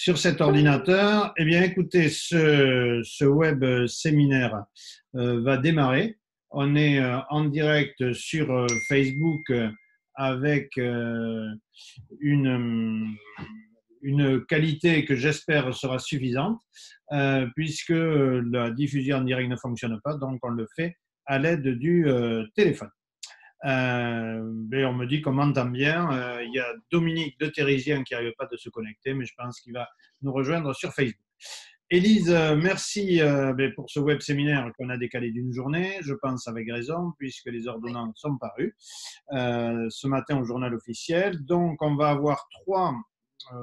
sur cet ordinateur. Eh bien, écoutez, ce web séminaire va démarrer. On est en direct sur Facebook avec une, une qualité que j'espère sera suffisante, puisque la diffusion en direct ne fonctionne pas, donc on le fait à l'aide du téléphone. Mais on me dit qu'on m'entend bien. Il y a Dominique de Thérisien qui n'arrive pas de se connecter, mais je pense qu'il va nous rejoindre sur Facebook. Élise, merci pour ce web séminaire qu'on a décalé d'une journée, je pense avec raison, puisque les ordonnances sont parues ce matin au journal officiel. Donc, on va avoir trois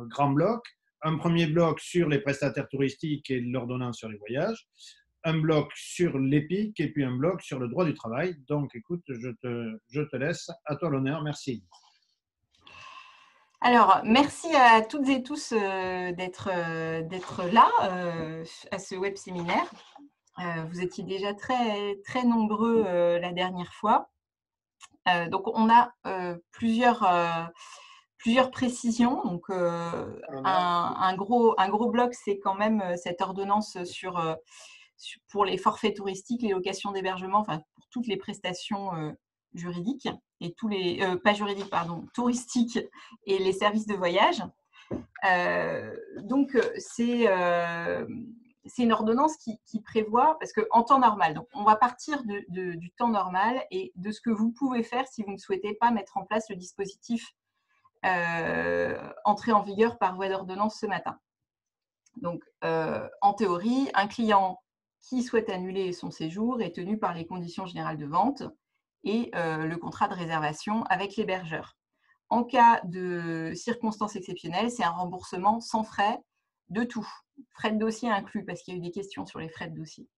grands blocs. Un premier bloc sur les prestataires touristiques et l'ordonnance sur les voyages, un bloc sur l'EPIC et puis un bloc sur le droit du travail. Donc, écoute, je te laisse. À toi l'honneur. Merci. Alors, merci à toutes et tous d'être là à ce web séminaire. Vous étiez déjà très, très nombreux la dernière fois. Donc, on a plusieurs précisions. Donc, un gros bloc, c'est quand même cette ordonnance pour les forfaits touristiques, les locations d'hébergement, enfin pour toutes les prestations juridiques et tous les pas juridiques pardon, touristiques et les services de voyage. Donc c'est une ordonnance qui prévoit, parce qu'en temps normal, donc on va partir du temps normal et de ce que vous pouvez faire si vous ne souhaitez pas mettre en place le dispositif entré en vigueur par voie d'ordonnance ce matin. Donc, en théorie, un client qui souhaite annuler son séjour est tenu par les conditions générales de vente et le contrat de réservation avec l'hébergeur. En cas de circonstances exceptionnelles, c'est un remboursement sans frais de tout, frais de dossier inclus, parce qu'il y a eu des questions sur les frais de dossier.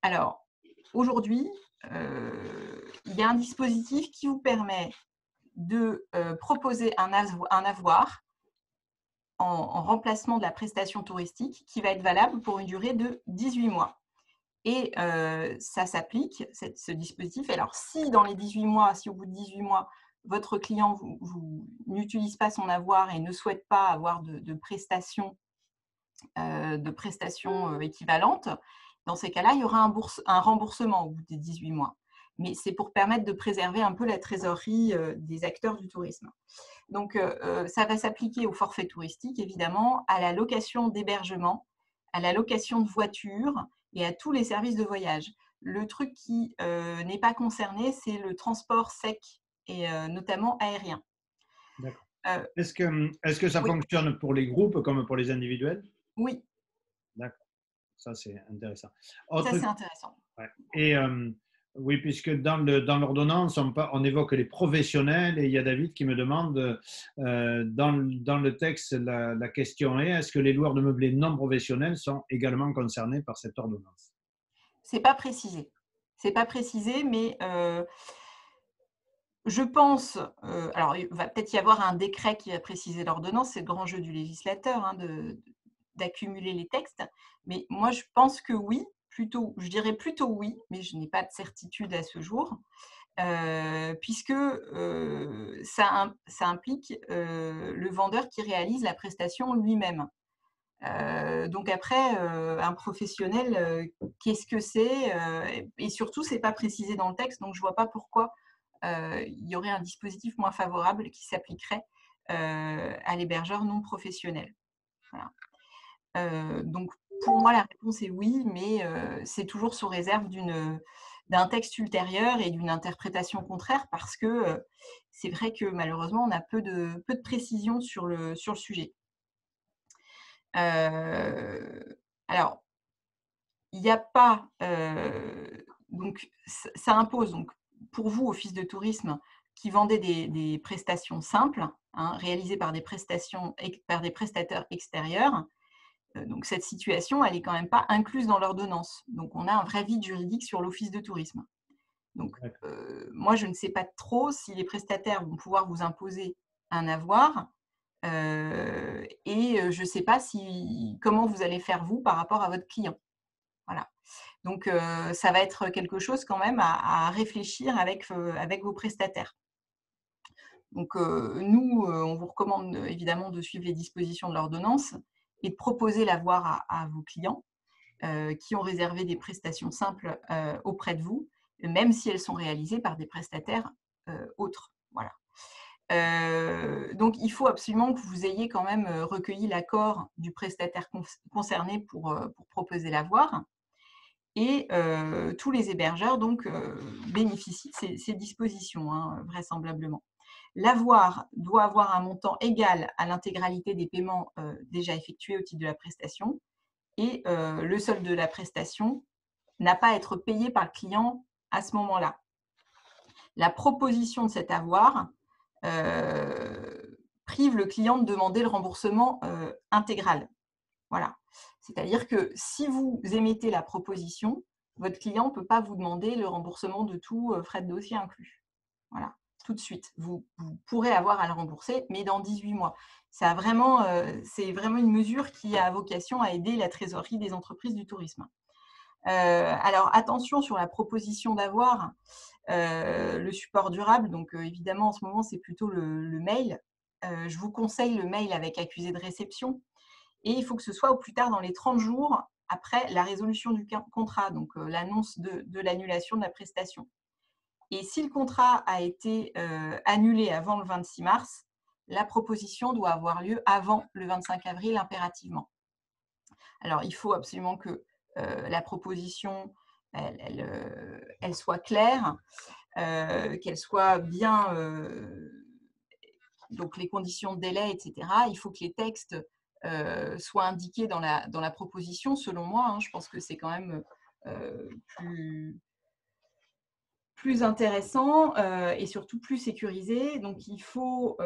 Alors, aujourd'hui, il y a un dispositif qui vous permet de proposer un avoir en remplacement de la prestation touristique qui va être valable pour une durée de 18 mois. Et ça s'applique, ce dispositif. Alors, si dans les 18 mois, si au bout de 18 mois, votre client n'utilise pas son avoir et ne souhaite pas avoir de prestations équivalentes, dans ces cas-là, il y aura un remboursement au bout des 18 mois. Mais c'est pour permettre de préserver un peu la trésorerie des acteurs du tourisme. Donc, ça va s'appliquer au forfait touristique, évidemment, à la location d'hébergement, à la location de voitures et à tous les services de voyage. Le truc qui n'est pas concerné, c'est le transport sec et notamment aérien. D'accord. Est-ce que ça fonctionne pour les groupes comme pour les individuels? Oui. D'accord. Ça, c'est intéressant. Ça, c'est intéressant. Ouais. Et oui, puisque dans l'ordonnance, on évoque les professionnels et il y a David qui me demande dans le texte, la question est, est-ce que les loueurs de meublés non professionnels sont également concernés par cette ordonnance? C'est pas précisé. C'est pas précisé, mais je pense, alors il va peut-être y avoir un décret qui va préciser l'ordonnance, c'est le grand jeu du législateur hein, d'accumuler les textes, mais moi je pense que oui, je dirais plutôt oui, mais je n'ai pas de certitude à ce jour, puisque ça implique le vendeur qui réalise la prestation lui-même. Donc après, un professionnel, qu'est-ce que c'est et surtout, c'est pas précisé dans le texte, donc je vois pas pourquoi il y aurait un dispositif moins favorable qui s'appliquerait à l'hébergeur non professionnel. Voilà. Donc pour moi, la réponse est oui, mais c'est toujours sous réserve d'un texte ultérieur et d'une interprétation contraire, parce que c'est vrai que malheureusement, on a peu de précisions sur le sujet. Alors, il n'y a pas donc ça impose donc pour vous, office de tourisme, qui vendez des prestations simples, hein, réalisées par des prestataires extérieurs. Donc cette situation, elle n'est quand même pas incluse dans l'ordonnance. Donc on a un vrai vide juridique sur l'office de tourisme. Donc moi, je ne sais pas trop si les prestataires vont pouvoir vous imposer un avoir. Et je ne sais pas comment vous allez faire vous par rapport à votre client. Voilà. Donc, ça va être quelque chose quand même à réfléchir avec vos prestataires. Donc, nous, on vous recommande évidemment de suivre les dispositions de l'ordonnance et de proposer l'avoir à vos clients qui ont réservé des prestations simples auprès de vous, même si elles sont réalisées par des prestataires autres. Voilà. Donc, il faut absolument que vous ayez quand même recueilli l'accord du prestataire concerné pour proposer l'avoir. Et tous les hébergeurs donc bénéficient de ces dispositions, hein, vraisemblablement. L'avoir doit avoir un montant égal à l'intégralité des paiements déjà effectués au titre de la prestation et le solde de la prestation n'a pas à être payé par le client à ce moment-là. La proposition de cet avoir prive le client de demander le remboursement intégral. Voilà. C'est-à-dire que si vous émettez la proposition, votre client ne peut pas vous demander le remboursement de tout frais de dossier inclus. Voilà, tout de suite. Vous pourrez avoir à le rembourser, mais dans 18 mois. C'est vraiment une mesure qui a vocation à aider la trésorerie des entreprises du tourisme. Alors, attention sur la proposition d'avoir le support durable. Donc, évidemment, en ce moment, c'est plutôt le mail. Je vous conseille le mail avec accusé de réception. Et il faut que ce soit au plus tard dans les 30 jours après la résolution du contrat, donc l'annonce de l'annulation de la prestation. Et si le contrat a été annulé avant le 26 mars, la proposition doit avoir lieu avant le 25 avril impérativement. Alors, il faut absolument que la proposition elle soit claire, qu'elle soit bien, donc les conditions de délai, etc. Il faut que les textes soient indiqués dans la proposition, selon moi. Hein. Je pense que c'est quand même plus intéressant et surtout plus sécurisé. Donc, il faut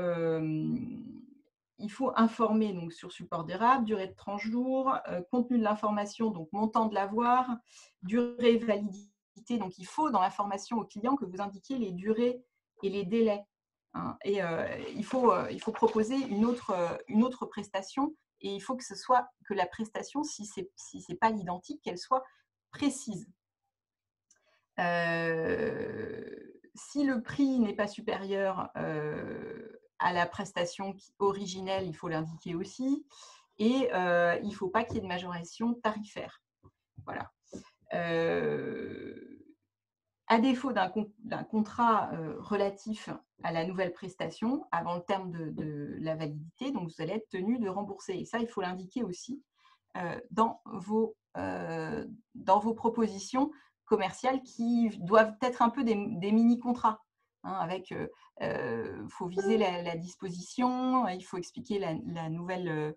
informer donc, sur support durable, durée de 30 jours, contenu de l'information, donc montant de l'avoir, durée validité. Donc, il faut dans l'information au client que vous indiquiez les durées et les délais. Hein. Et il faut proposer une autre prestation et il faut que la prestation, si ce n'est pas l'identique, qu'elle soit précise. Si le prix n'est pas supérieur à la prestation originelle, il faut l'indiquer aussi. Et il ne faut pas qu'il y ait de majoration tarifaire. Voilà. À défaut d'un contrat relatif à la nouvelle prestation, avant le terme de la validité, donc vous allez être tenu de rembourser. Et ça, il faut l'indiquer aussi dans vos propositions commerciales qui doivent être un peu des mini-contrats. Hein, avec, faut viser la disposition, il faut expliquer la nouvelle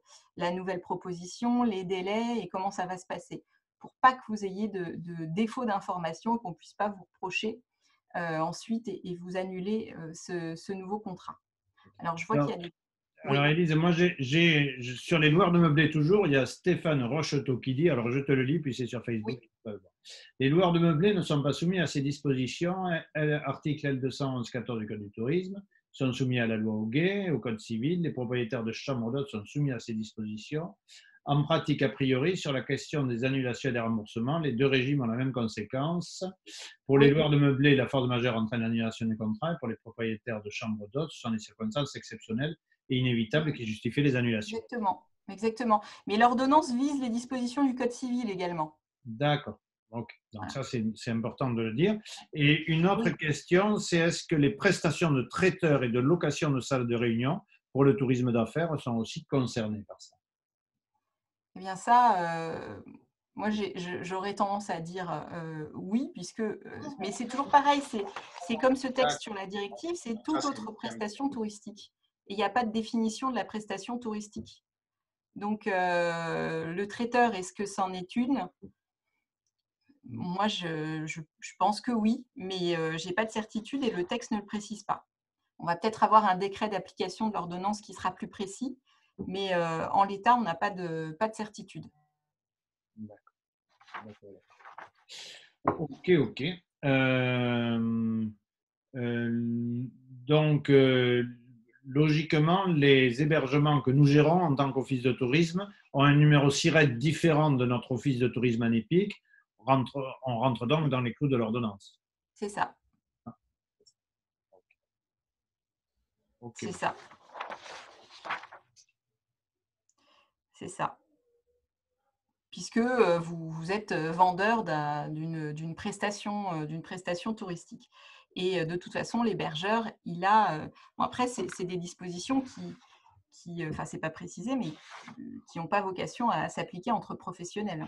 proposition, les délais et comment ça va se passer, pour pas que vous ayez de défaut d'information et qu'on ne puisse pas vous reprocher ensuite et vous annuler ce nouveau contrat. Alors, je vois qu'il y a des… Alors, Élise, moi, sur les loueurs de meublés toujours, il y a Stéphane Rocheteau qui dit, alors je te le lis, puis c'est sur Facebook. Oui. Les loueurs de meublés ne sont pas soumis à ces dispositions. Article L211-14 du Code du tourisme sont soumis à la loi Hoguet, au Code civil. Les propriétaires de chambres d'hôtes sont soumis à ces dispositions. En pratique, a priori, sur la question des annulations et des remboursements, les deux régimes ont la même conséquence. Pour les loueurs de meublés, la force majeure entraîne l'annulation du contrat. Et pour les propriétaires de chambres d'hôtes, ce sont des circonstances exceptionnelles et inévitables qui justifient les annulations. Exactement. Mais l'ordonnance vise les dispositions du Code civil également. D'accord. Okay. Donc ça, c'est important de le dire. Et une autre question, c'est est-ce que les prestations de traiteurs et de location de salles de réunion pour le tourisme d'affaires sont aussi concernées par ça? Eh bien ça, moi j'aurais tendance à dire oui, puisque, mais c'est toujours pareil, c'est comme ce texte sur la directive, c'est toute autre prestation touristique. Et il n'y a pas de définition de la prestation touristique. Donc, le traiteur, est-ce que c'en est une? Moi, je pense que oui, mais je n'ai pas de certitude et le texte ne le précise pas. On va peut-être avoir un décret d'application de l'ordonnance qui sera plus précis, mais en l'état, on n'a pas de certitude. D'accord. Ok. Donc, logiquement, les hébergements que nous gérons en tant qu'office de tourisme ont un numéro SIRET différent de notre office de tourisme ANEPIC. On rentre donc dans les clous de l'ordonnance. C'est ça. Ok. C'est ça, c'est ça. Puisque, vous êtes, vendeur d'une prestation touristique et de toute façon l'hébergeur, il a, bon après c'est des dispositions enfin c'est pas précisé, mais qui n'ont pas vocation à s'appliquer entre professionnels.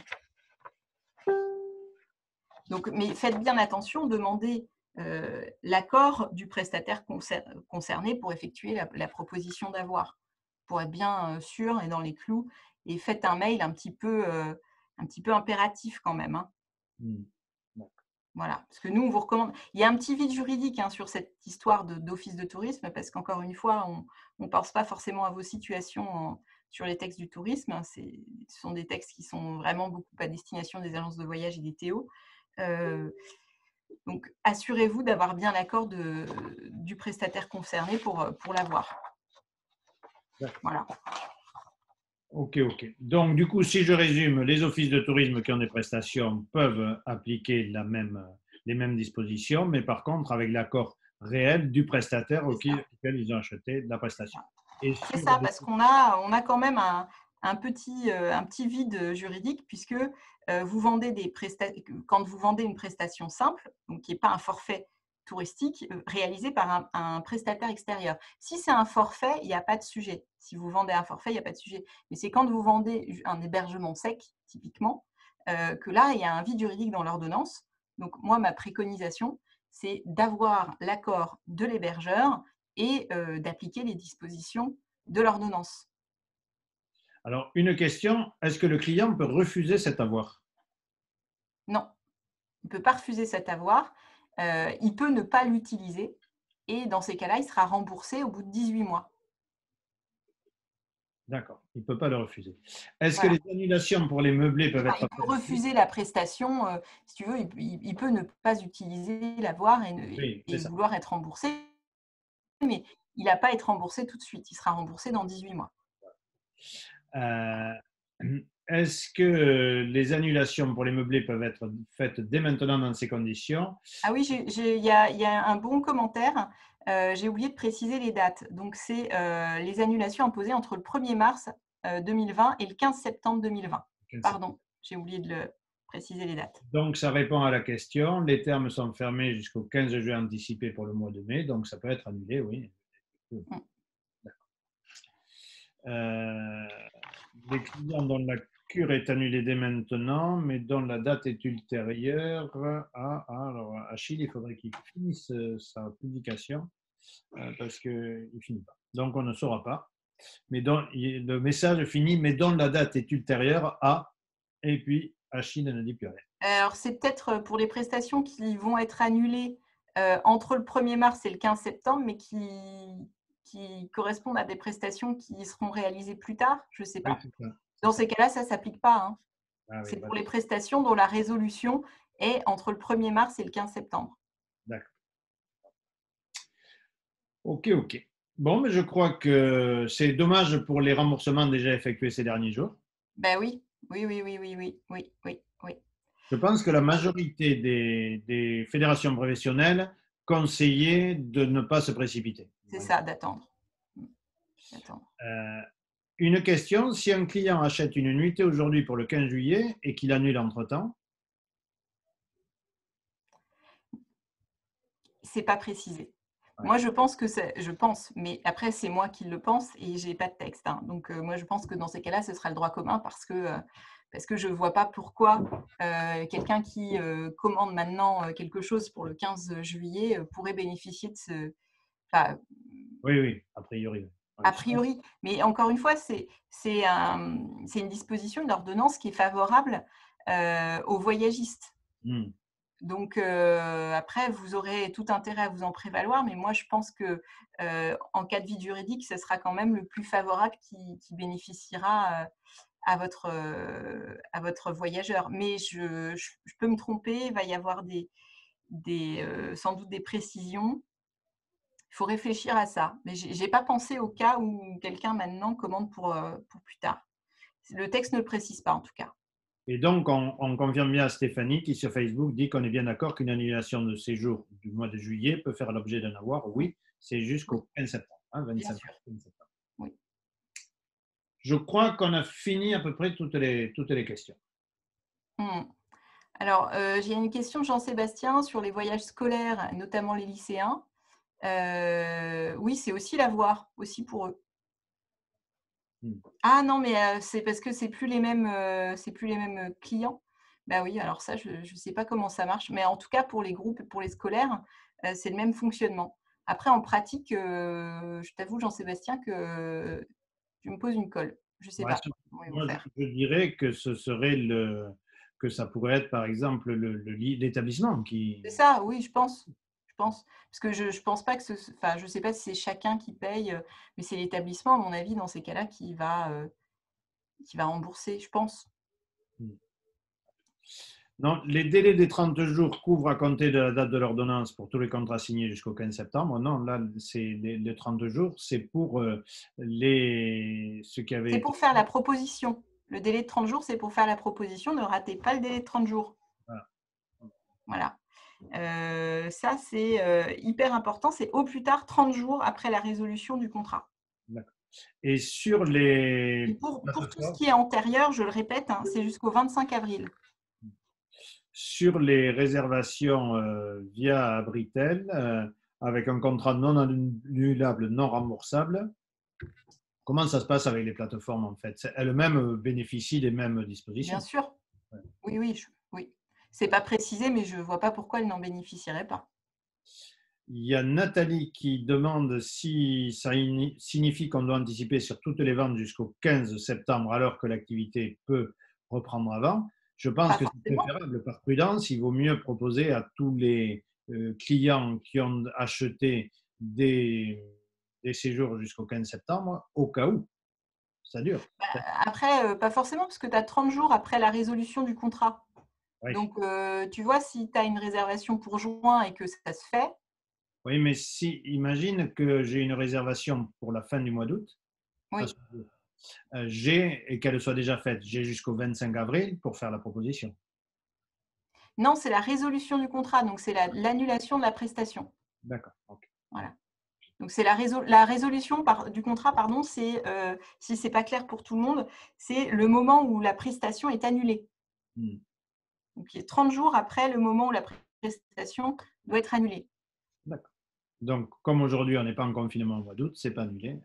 Donc mais faites bien attention, demandez, l'accord du prestataire concerné pour effectuer la proposition d'avoir, pour être bien, sûr et dans les clous et faites un mail un petit peu impératif quand même, hein. Hmm. Bon. Voilà, parce que nous, on vous recommande. Il y a un petit vide juridique hein, sur cette histoire d'office de tourisme, parce qu'encore une fois, on ne pense pas forcément à vos situations sur les textes du tourisme. Hein. Ce sont des textes qui sont vraiment beaucoup à destination des agences de voyage et des TO. Donc, assurez-vous d'avoir bien l'accord du prestataire concerné pour l'avoir. Voilà. Ok, ok. Donc, du coup, si je résume, les offices de tourisme qui ont des prestations peuvent appliquer les mêmes dispositions, mais par contre, avec l'accord réel du prestataire C'est ça. auquel ils ont acheté la prestation. Et C'est sur ça, parce on a quand même un petit vide juridique, puisque quand vous vendez une prestation simple, donc qui n'est pas un forfait touristique, réalisé par un prestataire extérieur. Si c'est un forfait, il n'y a pas de sujet. Si vous vendez un forfait, il n'y a pas de sujet. Mais c'est quand vous vendez un hébergement sec, typiquement, que là, il y a un vide juridique dans l'ordonnance. Donc moi, ma préconisation, c'est d'avoir l'accord de l'hébergeur et d'appliquer les dispositions de l'ordonnance. Alors, une question, est-ce que le client peut refuser cet avoir? Non, il ne peut pas refuser cet avoir, il peut ne pas l'utiliser et dans ces cas-là, il sera remboursé au bout de 18 mois. D'accord, il ne peut pas le refuser. Est-ce que Voilà. les annulations pour les meublés peuvent Enfin, être il peut appréciées? refuser la prestation, si tu veux, il peut ne pas utiliser l'avoir Oui, c'est et ça. vouloir être remboursé, mais il n'a pas à être remboursé tout de suite, il sera remboursé dans 18 mois. Euh, est-ce que les annulations pour les meublés peuvent être faites dès maintenant dans ces conditions? Ah oui, il y a un bon commentaire. J'ai oublié de préciser les dates. Donc, c'est les annulations imposées entre le 1er mars 2020 et le 15 septembre 2020. Pardon, j'ai oublié de le préciser les dates. Donc, ça répond à la question. Les termes sont fermés jusqu'au 15 juin anticipé pour le mois de mai, donc ça peut être annulé, oui. Mm. Euh, les clients dont la cure est annulée dès maintenant, mais dont la date est ultérieure alors, Achille, il faudrait qu'il finisse sa publication parce qu'il ne finit pas. Donc, on ne saura pas. Mais le message finit, mais dont la date est ultérieure à, et puis Achille ne dit plus rien. Alors, c'est peut-être pour les prestations qui vont être annulées entre le 1er mars et le 15 septembre, mais qui correspondent à des prestations qui seront réalisées plus tard. Je ne sais Oui, pas. c'est ça. Dans ces cas-là, ça ne s'applique pas. Hein. Ah oui, C'est voilà. pour les prestations dont la résolution est entre le 1er mars et le 15 septembre. D'accord. Ok, ok. Bon, mais je crois que c'est dommage pour les remboursements déjà effectués ces derniers jours. Ben oui, oui, oui, oui, oui, oui, oui, oui, oui. Je pense que la majorité des fédérations professionnelles conseillaient de ne pas se précipiter. C'est Voilà. ça, d'attendre. D'attendre. Euh, une question, si un client achète une nuitée aujourd'hui pour le 15 juillet et qu'il annule entre-temps, C'est pas précisé. ouais, Moi, je pense que je pense, mais après, c'est moi qui le pense et j'ai pas de texte. Hein. Donc, moi, je pense que dans ces cas-là, ce sera le droit commun parce que je vois pas pourquoi quelqu'un qui commande maintenant quelque chose pour le 15 juillet pourrait bénéficier de ce. Enfin, oui, oui, a priori. Oui. a priori. Mais encore une fois, c'est une disposition, une ordonnance qui est favorable aux voyagistes. Hmm. Donc après, vous aurez tout intérêt à vous en prévaloir, mais moi je pense que en cas de vide juridique, ce sera quand même le plus favorable qui bénéficiera à votre voyageur. Mais je peux me tromper, il va y avoir sans doute des précisions. Il faut réfléchir à ça. Mais je n'ai pas pensé au cas où quelqu'un maintenant commande pour plus tard. Le texte ne le précise pas en tout cas. Et donc, on confirme bien à Stéphanie qui, sur Facebook, dit qu'on est bien d'accord qu'une annulation de séjour du mois de juillet peut faire l'objet d'un avoir. Oui, c'est Oui, jusqu'au 15 septembre. hein, bien 25 sûr. septembre. Oui. Je crois qu'on a fini à peu près toutes les questions. Mmh. Alors, j'ai une question de Jean-Sébastien sur les voyages scolaires, notamment les lycéens. Oui, c'est aussi l'avoir, aussi pour eux. Hmm. Ah non, mais c'est parce que c'est plus les mêmes, clients. Bah oui, alors ça, je ne sais pas comment ça marche, mais en tout cas pour les groupes et pour les scolaires, c'est le même fonctionnement. Après en pratique, je t'avoue Jean-Sébastien que tu me poses une colle. Je ne sais Ouais, pas comment ils vont moi, faire. je dirais que que ça pourrait être par exemple l'établissement C'est qui. ça, oui, je pense. Je pense. Parce que je pense pas que enfin, je sais pas si c'est chacun qui paye, mais c'est l'établissement, à mon avis, dans ces cas-là, qui va rembourser, je pense. Non, les délais des 30 jours couvrent à compter de la date de l'ordonnance pour tous les contrats signés jusqu'au 15 septembre. Non, là, c'est les 30 jours, c'est pour ce qui avait C'est été. pour faire la proposition. Le délai de 30 jours, c'est pour faire la proposition. Ne ratez pas le délai de 30 jours. Voilà, Voilà. Ça, c'est hyper important. C'est au plus tard 30 jours après la résolution du contrat. d'accord. Et sur Et les pour tout ce plateformes, qui est antérieur, je le répète, hein, c'est jusqu'au 25 avril. sur les réservations via Abritel, avec un contrat non annulable, non remboursable, comment ça se passe avec les plateformes en fait? Elles-mêmes bénéficient des mêmes Bien dispositions. sûr. Oui, oui, oui. C'est pas précisé, mais je vois pas pourquoi elle n'en bénéficierait pas. Il y a Nathalie qui demande si ça signifie qu'on doit anticiper sur toutes les ventes jusqu'au 15 septembre alors que l'activité peut reprendre avant. Je pense Pas que c'est forcément. préférable par prudence. Il vaut mieux proposer à tous les clients qui ont acheté des séjours jusqu'au 15 septembre au cas où ça dure. Bah, après, pas forcément, parce que tu as 30 jours après la résolution du contrat. Oui. Donc, tu vois, si tu as une réservation pour juin et que ça se fait, Oui, mais si, imagine que j'ai une réservation pour la fin du mois d'août, à ce oui. jour. Et qu'elle soit déjà faite, j'ai jusqu'au 25 avril pour faire la proposition. Non, c'est la résolution du contrat, donc c'est l'annulation de la prestation. D'accord. Ok. Voilà. Donc, c'est la résolution du contrat, pardon, c'est, si c'est pas clair pour tout le monde, c'est le moment où la prestation est annulée. Hmm. Donc, il y a 30 jours après le moment où la prestation doit être annulée. D'accord. Donc, comme aujourd'hui, on n'est pas en confinement au mois d'août, c'est pas annulé.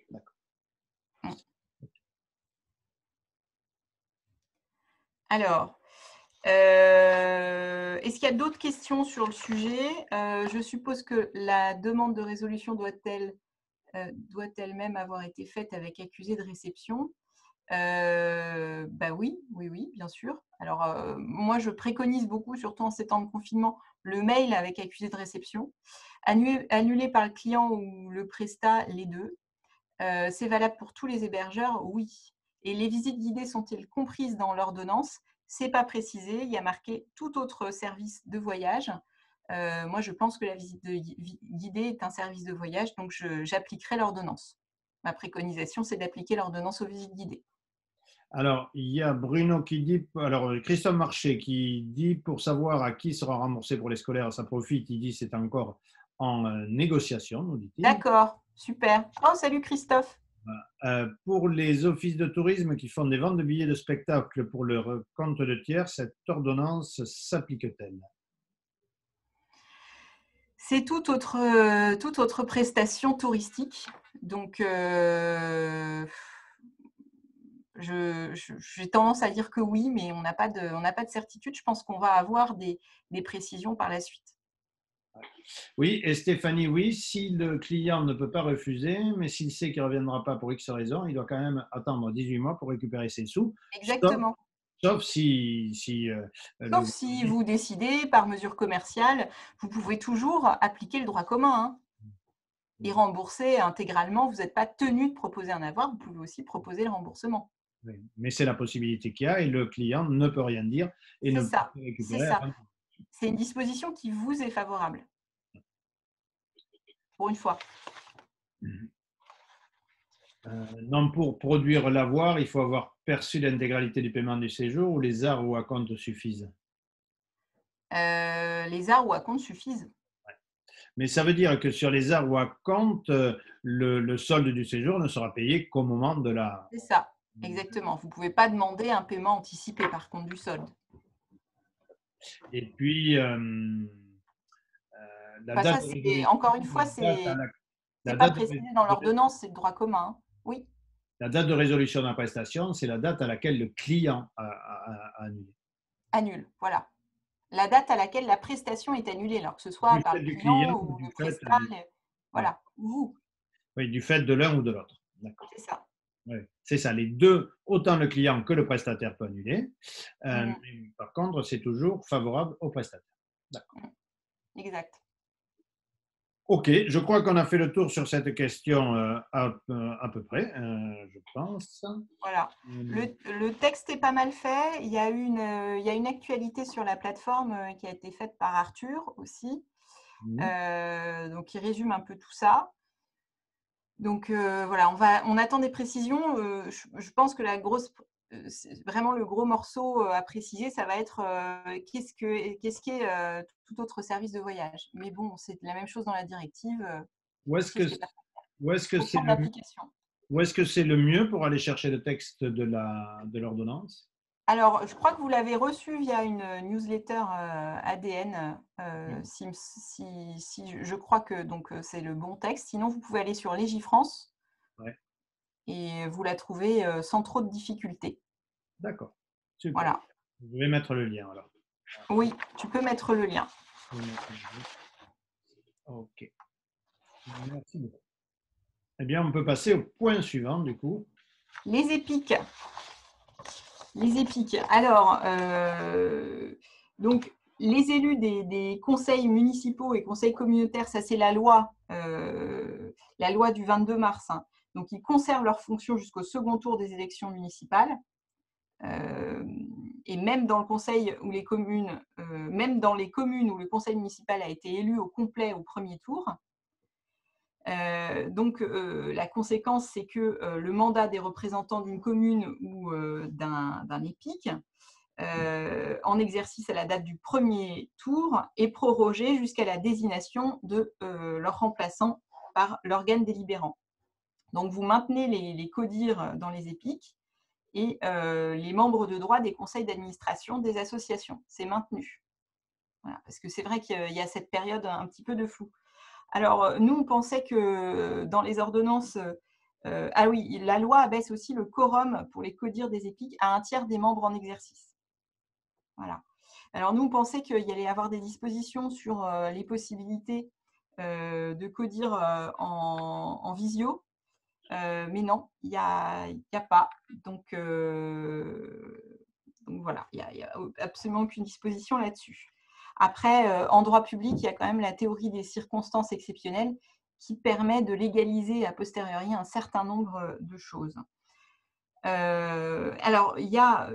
D'accord. Mm. Alors, est-ce qu'il y a d'autres questions sur le sujet? Je suppose que la demande de résolution doit-elle même avoir été faite avec accusé de réception? Bah oui, oui, oui, bien sûr. Alors, moi, je préconise beaucoup, surtout en ces temps de confinement, le mail avec accusé de réception. Annulé par le client ou le prestat, les deux. C'est valable pour tous les hébergeurs, oui. Et les visites guidées sont-elles comprises dans l'ordonnance? C'est pas précisé. Il y a marqué tout autre service de voyage. Moi, je pense que la visite guidée est un service de voyage, donc j'appliquerai l'ordonnance. Ma préconisation, c'est d'appliquer l'ordonnance aux visites guidées. Alors, il y a Bruno qui dit, alors Christophe Marché qui dit pour savoir à qui sera remboursé pour les scolaires, ça profite, il dit c'est encore en négociation, nous dit-il. D'accord, super. Oh, salut Christophe. Pour les offices de tourisme qui font des ventes de billets de spectacle pour leur compte de tiers, cette ordonnance s'applique-t-elle? C'est toute autre prestation touristique. Donc, j'ai tendance à dire que oui, mais on n'a pas de certitude. Je pense qu'on va avoir des précisions par la suite. Oui, et Stéphanie, oui, si le client ne peut pas refuser, mais s'il sait qu'il ne reviendra pas pour X raison, il doit quand même attendre 18 mois pour récupérer ses sous, Exactement. sauf si Sauf le. si vous décidez, par mesure commerciale, vous pouvez toujours appliquer le droit commun, hein, et rembourser intégralement. Vous n'êtes pas tenu de proposer un avoir, vous pouvez aussi proposer le remboursement. Oui, mais c'est la possibilité qu'il y a et le client ne peut rien dire et C'est ne peut pas ça, c'est récupérer ça. avant. C'est une disposition qui vous est favorable, pour une fois. Non, pour produire l'avoir, il faut avoir perçu l'intégralité du paiement du séjour ou les arts ou acomptes suffisent. Les arts ou acomptes suffisent. Mais ça veut dire que sur les arbres ou à compte, le solde du séjour ne sera payé qu'au moment de la… C'est ça, exactement. Vous ne pouvez pas demander un paiement anticipé par contre du solde. Et puis, la Enfin, date ça, de c'est résolution, encore une fois, la c'est pas date précisé dans l'ordonnance, c'est de droit commun, hein. Oui, la date de résolution de la prestation, c'est la date à laquelle le client a annulé. annule, voilà. La date à laquelle la prestation est annulée, alors que ce soit Du par fait le du client client ou ou du le fait, prestat, ouais. voilà, vous, Oui, du fait de l'un ou de l'autre. D'accord. c'est ça. Oui. C'est ça, les deux, autant le client que le prestataire peut annuler. Mhm, Mais par contre, c'est toujours favorable au prestataire. D'accord. mhm, exact. OK, je crois qu'on a fait le tour sur cette question à peu près, je pense. Voilà. Euh, Le texte est pas mal fait. Il y a une actualité sur la plateforme qui a été faite par Arthur aussi, donc qui résume un peu tout ça. Donc voilà, on attend des précisions. Je pense que vraiment le gros morceau à préciser, ça va être qu'est-ce qu'est tout autre service de voyage. Mais bon, c'est la même chose dans la directive. où est-ce que Qu'est-ce qui est pas où est-ce que au c'est cours le d'application. où est-ce que c'est le mieux pour aller chercher le texte de l'ordonnance? Alors, je crois que vous l'avez reçu via une newsletter ADN. Je crois que c'est le bon texte. Sinon, vous pouvez aller sur Légifrance Ouais, et vous la trouvez sans trop de difficultés. d'accord, super. Voilà. Je vais mettre le lien alors. Oui, tu peux mettre le lien. Je vais mettre le lien. OK, merci beaucoup. Eh bien, on peut passer au point suivant du coup. Les épiques. Les épiques. Alors, donc, les élus des conseils municipaux et conseils communautaires, ça c'est la loi du 22 mars, hein. Donc, ils conservent leurs fonctions jusqu'au second tour des élections municipales. Et même dans le conseil où les communes, même dans les communes où le conseil municipal a été élu au complet au premier tour. Donc, la conséquence, c'est que le mandat des représentants d'une commune ou d'un EPIC en exercice à la date du premier tour est prorogé jusqu'à la désignation de leur remplaçant par l'organe délibérant. Donc, vous maintenez les CODIR dans les EPIC et les membres de droit des conseils d'administration des associations. C'est maintenu. Voilà, parce que c'est vrai qu'il y a cette période un petit peu de flou. Alors, nous, on pensait que dans les ordonnances, ah oui, la loi abaisse aussi le quorum pour les CODIR des EPIC à 1/3 des membres en exercice. Voilà. Alors, nous, on pensait qu'il y allait y avoir des dispositions sur les possibilités de CODIR en visio, mais non, il n'y a pas. Donc voilà, il n'y a absolument aucune disposition là-dessus. Après, en droit public, il y a quand même la théorie des circonstances exceptionnelles qui permet de légaliser a posteriori un certain nombre de choses. Alors, il y a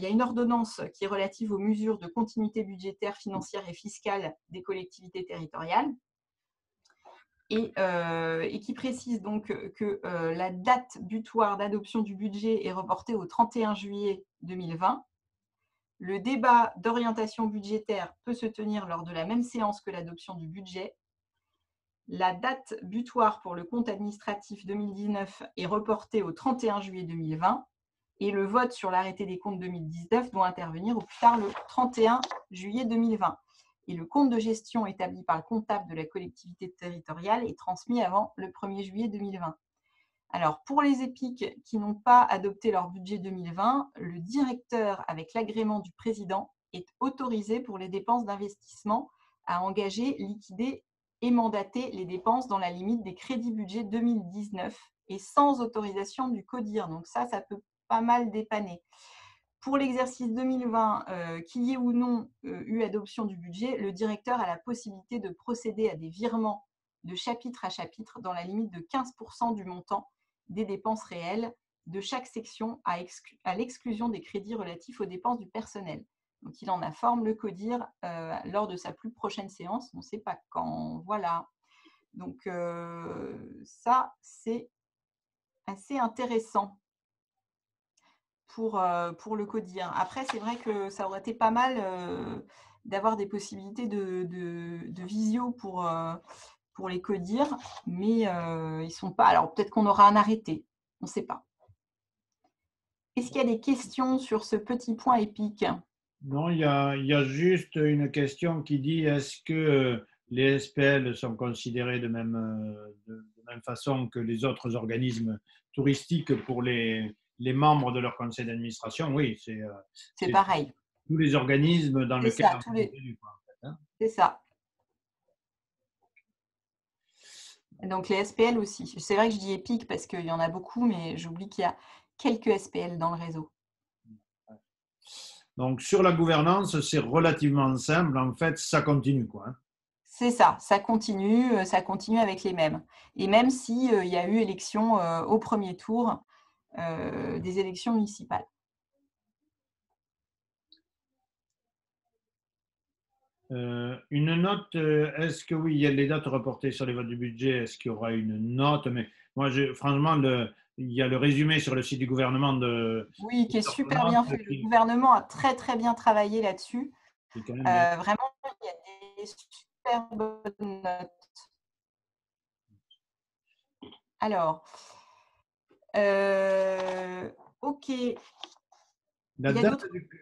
une ordonnance qui est relative aux mesures de continuité budgétaire, financière et fiscale des collectivités territoriales et qui précise donc que la date butoir d'adoption du budget est reportée au 31 juillet 2020. Le débat d'orientation budgétaire peut se tenir lors de la même séance que l'adoption du budget. La date butoir pour le compte administratif 2019 est reportée au 31 juillet 2020 et le vote sur l'arrêté des comptes 2019 doit intervenir au plus tard le 31 juillet 2020. Et le compte de gestion établi par le comptable de la collectivité territoriale est transmis avant le 1er juillet 2020. Alors, pour les EPIC qui n'ont pas adopté leur budget 2020, le directeur, avec l'agrément du président, est autorisé pour les dépenses d'investissement à engager, liquider et mandater les dépenses dans la limite des crédits budget 2019 et sans autorisation du CODIR. Donc ça peut pas mal dépanner. Pour l'exercice 2020, qu'il y ait ou non eu adoption du budget, le directeur a la possibilité de procéder à des virements de chapitre à chapitre dans la limite de 15% du montant des dépenses réelles de chaque section à l'exclusion des crédits relatifs aux dépenses du personnel. Donc, il en informe le CODIR lors de sa plus prochaine séance. On ne sait pas quand. Voilà. Donc, ça, c'est assez intéressant pour le CODIR. Après, c'est vrai que ça aurait été pas mal d'avoir des possibilités de visio pour les codir, mais ils sont pas. Alors peut-être qu'on aura un arrêté, on ne sait pas. Est-ce qu'il y a des questions sur ce petit point épique? Non, il y a juste une question qui dit est-ce que les SPL sont considérés de même façon que les autres organismes touristiques pour les membres de leur conseil d'administration? Oui, C'est c'est pareil. tous les organismes dans C'est lesquels ça, on est tenu, quoi, en fait, hein. c'est ça. Donc les SPL aussi. C'est vrai que je dis épique parce qu'il y en a beaucoup, mais j'oublie qu'il y a quelques SPL dans le réseau. Donc sur la gouvernance, c'est relativement simple. En fait, ça continue, quoi, hein. C'est ça continue avec les mêmes. Et même si il y a eu élection au premier tour des élections municipales. Une note, est-ce que oui, il y a les dates reportées sur les votes du budget, est-ce qu'il y aura une note? Mais moi, franchement, il y a le résumé sur le site du gouvernement Oui, qui est des super ordonnances bien fait. Le gouvernement a très très bien travaillé là-dessus. qui est quand même bien. Vraiment, il y a des super bonnes notes. Alors, ok.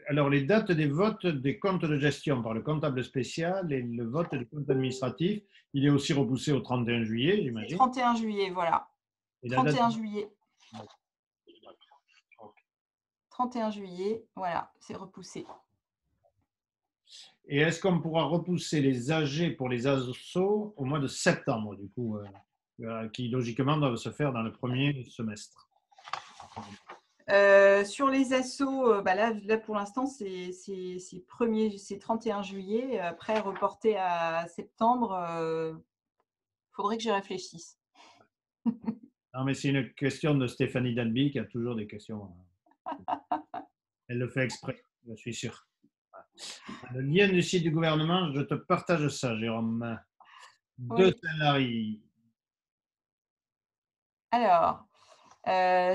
Alors, les dates des votes des comptes de gestion par le comptable spécial et le vote des comptes administratifs, il est aussi repoussé au 31 juillet, C'est j'imagine. 31 juillet, voilà. Et la date 31 juillet. Ok. 31 juillet, voilà, c'est repoussé. Et est-ce qu'on pourra repousser les AG pour les ASSO au mois de septembre, du coup, qui logiquement doivent se faire dans le premier semestre? Sur les assos, bah là pour l'instant, c'est 31 juillet. Après, reporté à septembre, faudrait que j'y réfléchisse. Non, mais c'est une question de Stéphanie Dalby qui a toujours des questions. Elle le fait exprès, je suis sûr. Le lien du site du gouvernement, je te partage ça, Jérôme. Deux Oui. salariés. Alors,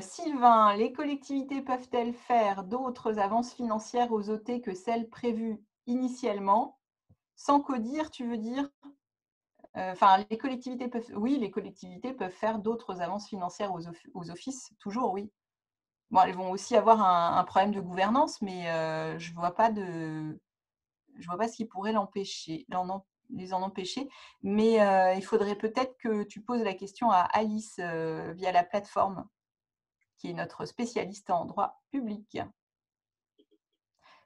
Sylvain, les collectivités peuvent-elles faire d'autres avances financières aux OT que celles prévues initialement? Sans codir, tu veux dire? Enfin, les collectivités peuvent faire d'autres avances financières aux offices, toujours, oui. Bon, elles vont aussi avoir un problème de gouvernance, mais je ne vois pas ce qui pourrait les en empêcher. Mais il faudrait peut-être que tu poses la question à Alice via la plateforme, qui est notre spécialiste en droit public.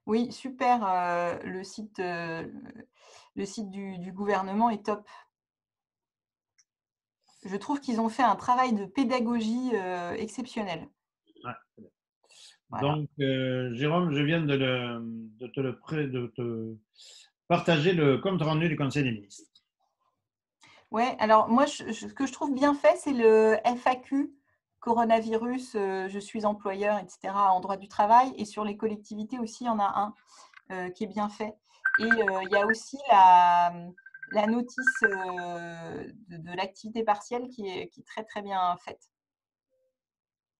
Oui, super, le site du gouvernement est top. Je trouve qu'ils ont fait un travail de pédagogie exceptionnel. Ouais. Voilà. Donc, Jérôme, je viens de te partager le compte rendu du Conseil des ministres. Ouais, alors moi, ce que je trouve bien fait, c'est le FAQ, coronavirus, je suis employeur, etc., en droit du travail. Et sur les collectivités aussi, il y en a un qui est bien fait. Et il y a aussi la notice de l'activité partielle qui est très, très bien faite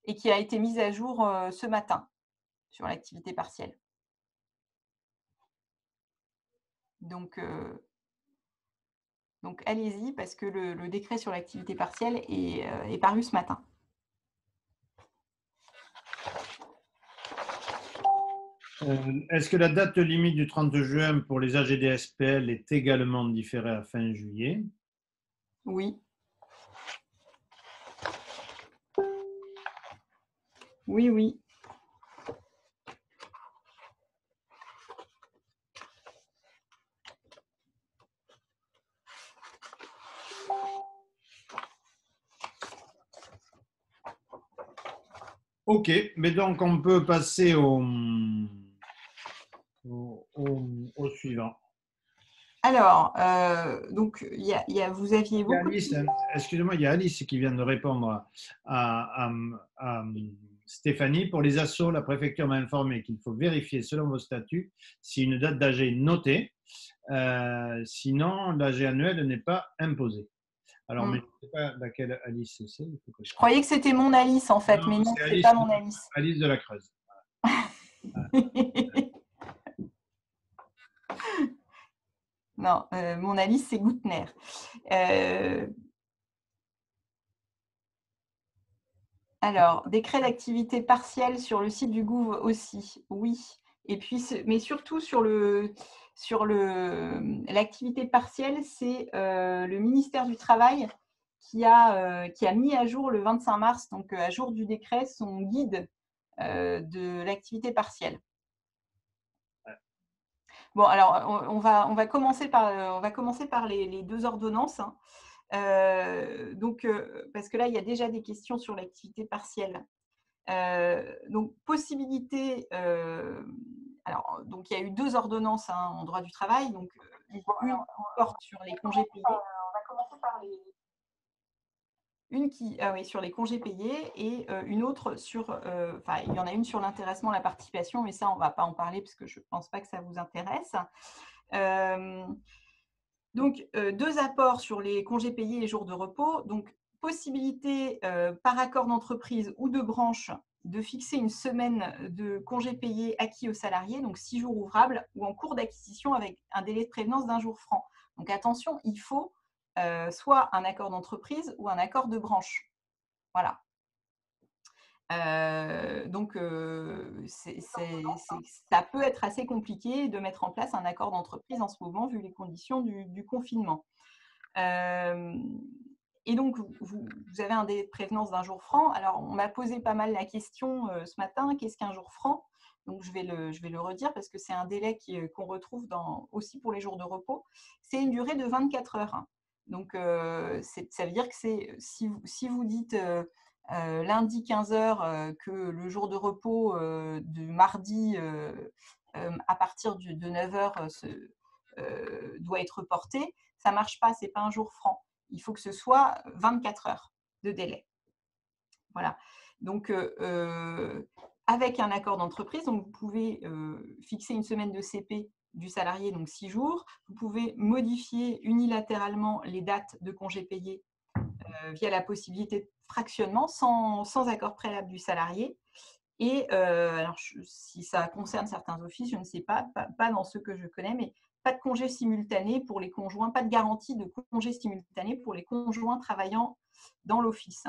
et qui a été mise à jour ce matin sur l'activité partielle. Donc allez-y parce que le décret sur l'activité partielle est paru ce matin. Est-ce que la date limite du 30 juin pour les AGDSPL est également différée à fin juillet? Oui. Oui, oui. Ok, mais donc on peut passer au suivant. Alors, donc, vous aviez Il y a beaucoup de Alice, questions. excusez-moi, il y a Alice qui vient de répondre à Stéphanie. Pour les assos, la préfecture m'a informé qu'il faut vérifier selon vos statuts si une date d'AG est notée. Sinon, l'AG annuel n'est pas imposé. Alors, mais je ne sais pas laquelle Alice c'est. Je croyais que c'était mon Alice, en fait, mais Non, non, c'est c'est pas Alice, mon Alice. Alice de la Creuse. Non, mon Alice, c'est Goutner. Alors, décret d'activité partielle sur le site du Gouv aussi, oui. Et puis, mais surtout sur l'activité partielle, c'est le ministère du Travail qui a mis à jour le 25 mars, donc à jour du décret, son guide de l'activité partielle. Bon, alors, on va commencer par les deux ordonnances. Hein. Parce que là, il y a déjà des questions sur l'activité partielle. Donc, possibilité. Donc, il y a eu deux ordonnances en droit du travail. Donc, une porte sur les congés payés. On va commencer par les. Sur les congés payés et une autre sur. Il y en a une sur l'intéressement, la participation, mais ça, on ne va pas en parler parce que je ne pense pas que ça vous intéresse. Donc, deux apports sur les congés payés et jours de repos. Donc, possibilité par accord d'entreprise ou de branche de fixer une semaine de congés payés acquis aux salariés, donc 6 jours ouvrables, ou en cours d'acquisition avec un délai de prévenance d'1 jour franc. Donc, attention, il faut soit un accord d'entreprise ou un accord de branche. Voilà. Ça peut être assez compliqué de mettre en place un accord d'entreprise en ce moment, vu les conditions du confinement. Et donc, vous avez un délai de prévenance d'1 jour franc. Alors, on m'a posé pas mal la question ce matin, qu'est-ce qu'un jour franc? Donc, je vais le redire parce que c'est un délai qu'on retrouve aussi pour les jours de repos. C'est une durée de 24 heures. Hein. Donc, ça veut dire que si vous dites lundi 15 heures que le jour de repos de mardi à partir de 9 heures doit être reporté, ça ne marche pas, ce n'est pas un jour franc. Il faut que ce soit 24 heures de délai. Voilà. Donc, avec un accord d'entreprise, donc vous pouvez fixer une semaine de CP du salarié, donc 6 jours. Vous pouvez modifier unilatéralement les dates de congés payés via la possibilité de fractionnement sans accord préalable du salarié. Et alors, si ça concerne certains offices, je ne sais pas dans ceux que je connais, mais pas de congé simultané pour les conjoints, pas de garantie de congé simultané pour les conjoints travaillant dans l'office.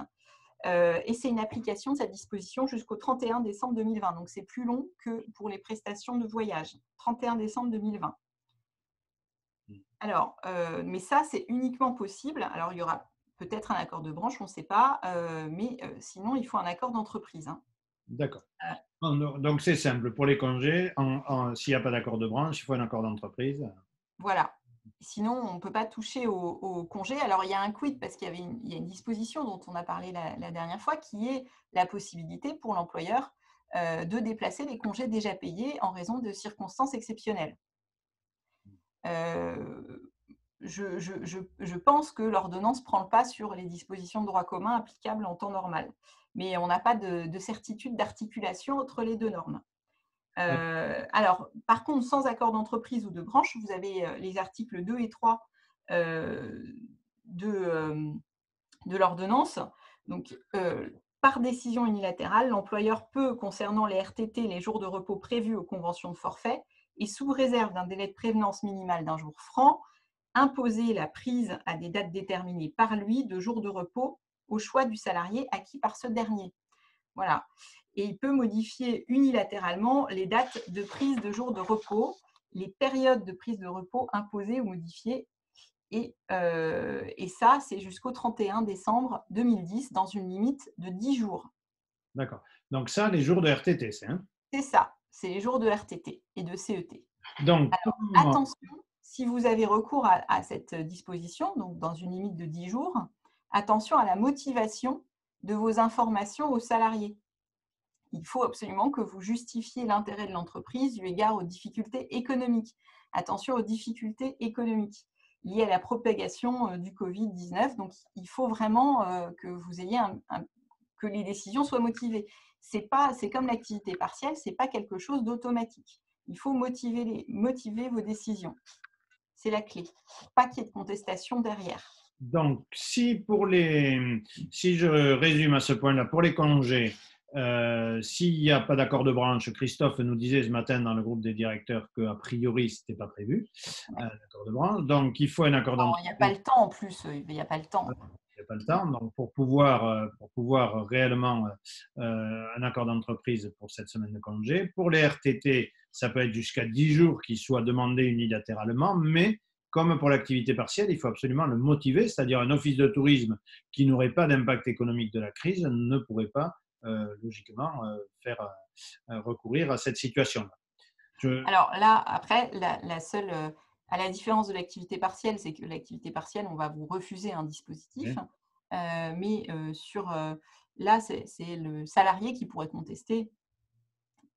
Et c'est une application de cette disposition jusqu'au 31 décembre 2020. Donc, c'est plus long que pour les prestations de voyage. 31 décembre 2020. Alors, mais ça, c'est uniquement possible. Alors, il y aura peut-être un accord de branche, on ne sait pas, mais sinon, il faut un accord d'entreprise. Hein. D'accord. Donc, c'est simple. Pour les congés, s'il n'y a pas d'accord de branche, il faut un accord d'entreprise. Voilà. Sinon, on ne peut pas toucher au congé. Alors, il y a un quid parce qu'il y a une disposition dont on a parlé la dernière fois qui est la possibilité pour l'employeur de déplacer les congés déjà payés en raison de circonstances exceptionnelles. Je pense que l'ordonnance prend le pas sur les dispositions de droit commun applicables en temps normal. Mais on n'a pas de certitude d'articulation entre les deux normes. Alors, par contre, sans accord d'entreprise ou de branche, vous avez les articles 2 et 3 de l'ordonnance. Donc, par décision unilatérale, l'employeur peut, concernant les RTT, les jours de repos prévus aux conventions de forfait, et sous réserve d'un délai de prévenance minimal d'1 jour franc, imposer la prise à des dates déterminées par lui de jours de repos au choix du salarié acquis par ce dernier. Voilà. Et il peut modifier unilatéralement les dates de prise de jours de repos, les périodes de prise de repos imposées ou modifiées. Et ça, c'est jusqu'au 31 décembre 2010, dans une limite de 10 jours. D'accord. Donc ça, les jours de RTT, c'est C'est ça, c'est les jours de RTT et de CET. Donc, alors, attention, si vous avez recours à cette disposition, donc dans une limite de 10 jours, attention à la motivation de vos informations aux salariés. Il faut absolument que vous justifiez l'intérêt de l'entreprise eu égard aux difficultés économiques. Attention aux difficultés économiques liées à la propagation du Covid-19. Donc, il faut vraiment que vous ayez que les décisions soient motivées. C'est comme l'activité partielle, ce n'est pas quelque chose d'automatique. Il faut motiver vos décisions. C'est la clé, pour pas qu'il y ait de contestation derrière. Donc, si je résume à ce point-là, pour les congés, S'il n'y a pas d'accord de branche, Christophe nous disait ce matin dans le groupe des directeurs qu'a priori, ce n'était pas prévu, Ouais. l'accord de branche. Donc, il faut un accord Il n'y a pas d'entreprise. le temps en plus, il n'y a pas le temps. Il n'y a pas le temps. Donc, pour pouvoir réellement un accord d'entreprise pour cette semaine de congé. Pour les RTT, ça peut être jusqu'à 10 jours qui soient demandés unilatéralement, mais comme pour l'activité partielle, il faut absolument le motiver, c'est-à-dire un office de tourisme qui n'aurait pas d'impact économique de la crise ne pourrait pas logiquement faire recourir à cette situation-là. Alors là, après, la seule, à la différence de l'activité partielle, c'est que l'activité partielle, on va vous refuser un dispositif, mais là, c'est le salarié qui pourrait contester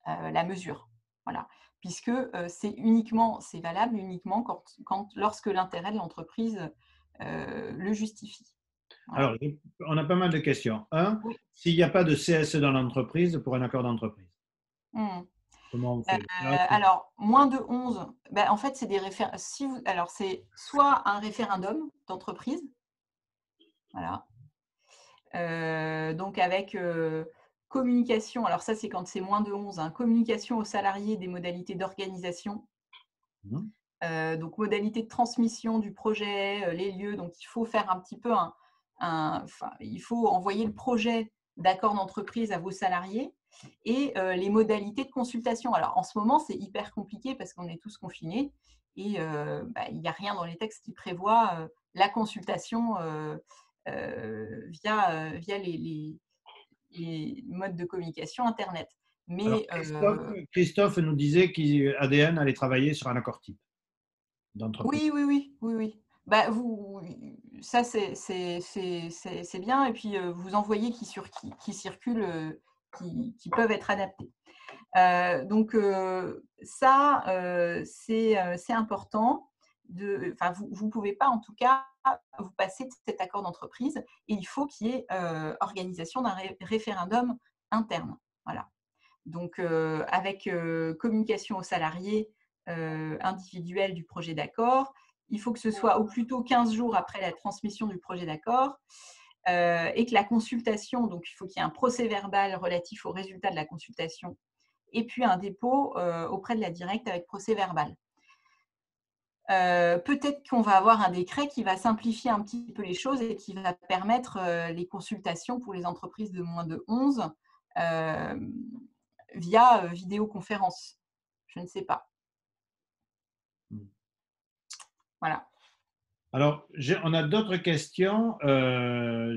la mesure. Voilà. Puisque c'est valable uniquement lorsque l'intérêt de l'entreprise le justifie. Voilà. Alors, on a pas mal de questions. Un, Oui. s'il n'y a pas de CSE dans l'entreprise pour un accord d'entreprise, Mmh. comment on fait? Là, Alors, moins de 11, ben, en fait, c'est des alors, c'est soit un référendum d'entreprise, voilà. Donc avec communication, alors ça, c'est quand c'est moins de 11, hein, communication aux salariés des modalités d'organisation, donc modalités de transmission du projet, les lieux. Donc il faut faire un petit peu enfin, il faut envoyer le projet d'accord d'entreprise à vos salariés et les modalités de consultation. Alors en ce moment, c'est hyper compliqué parce qu'on est tous confinés et il n'y a rien dans les textes qui prévoit la consultation via les modes de communication Internet. alors, Mais Christophe nous disait qu'ADN allait travailler sur un accord type d'entreprise. oui, oui, oui, oui, oui. Bah, ça, c'est bien. Et puis, vous envoyez qui circulent, qui peuvent être adaptés. Donc, ça, c'est important. Enfin, vous ne pouvez pas, en tout cas, vous passer de cet accord d'entreprise. Et il faut qu'il y ait organisation d'un référendum interne. Voilà. Donc, avec communication aux salariés individuels du projet d'accord. Il faut que ce soit au plus tôt 15 jours après la transmission du projet d'accord et que la consultation, donc il faut qu'il y ait un procès-verbal relatif aux résultats de la consultation et puis un dépôt auprès de la directe avec procès-verbal. Peut-être qu'on va avoir un décret qui va simplifier un petit peu les choses et qui va permettre les consultations pour les entreprises de moins de 11 via vidéoconférence. Je ne sais pas. Voilà. Alors, on a d'autres questions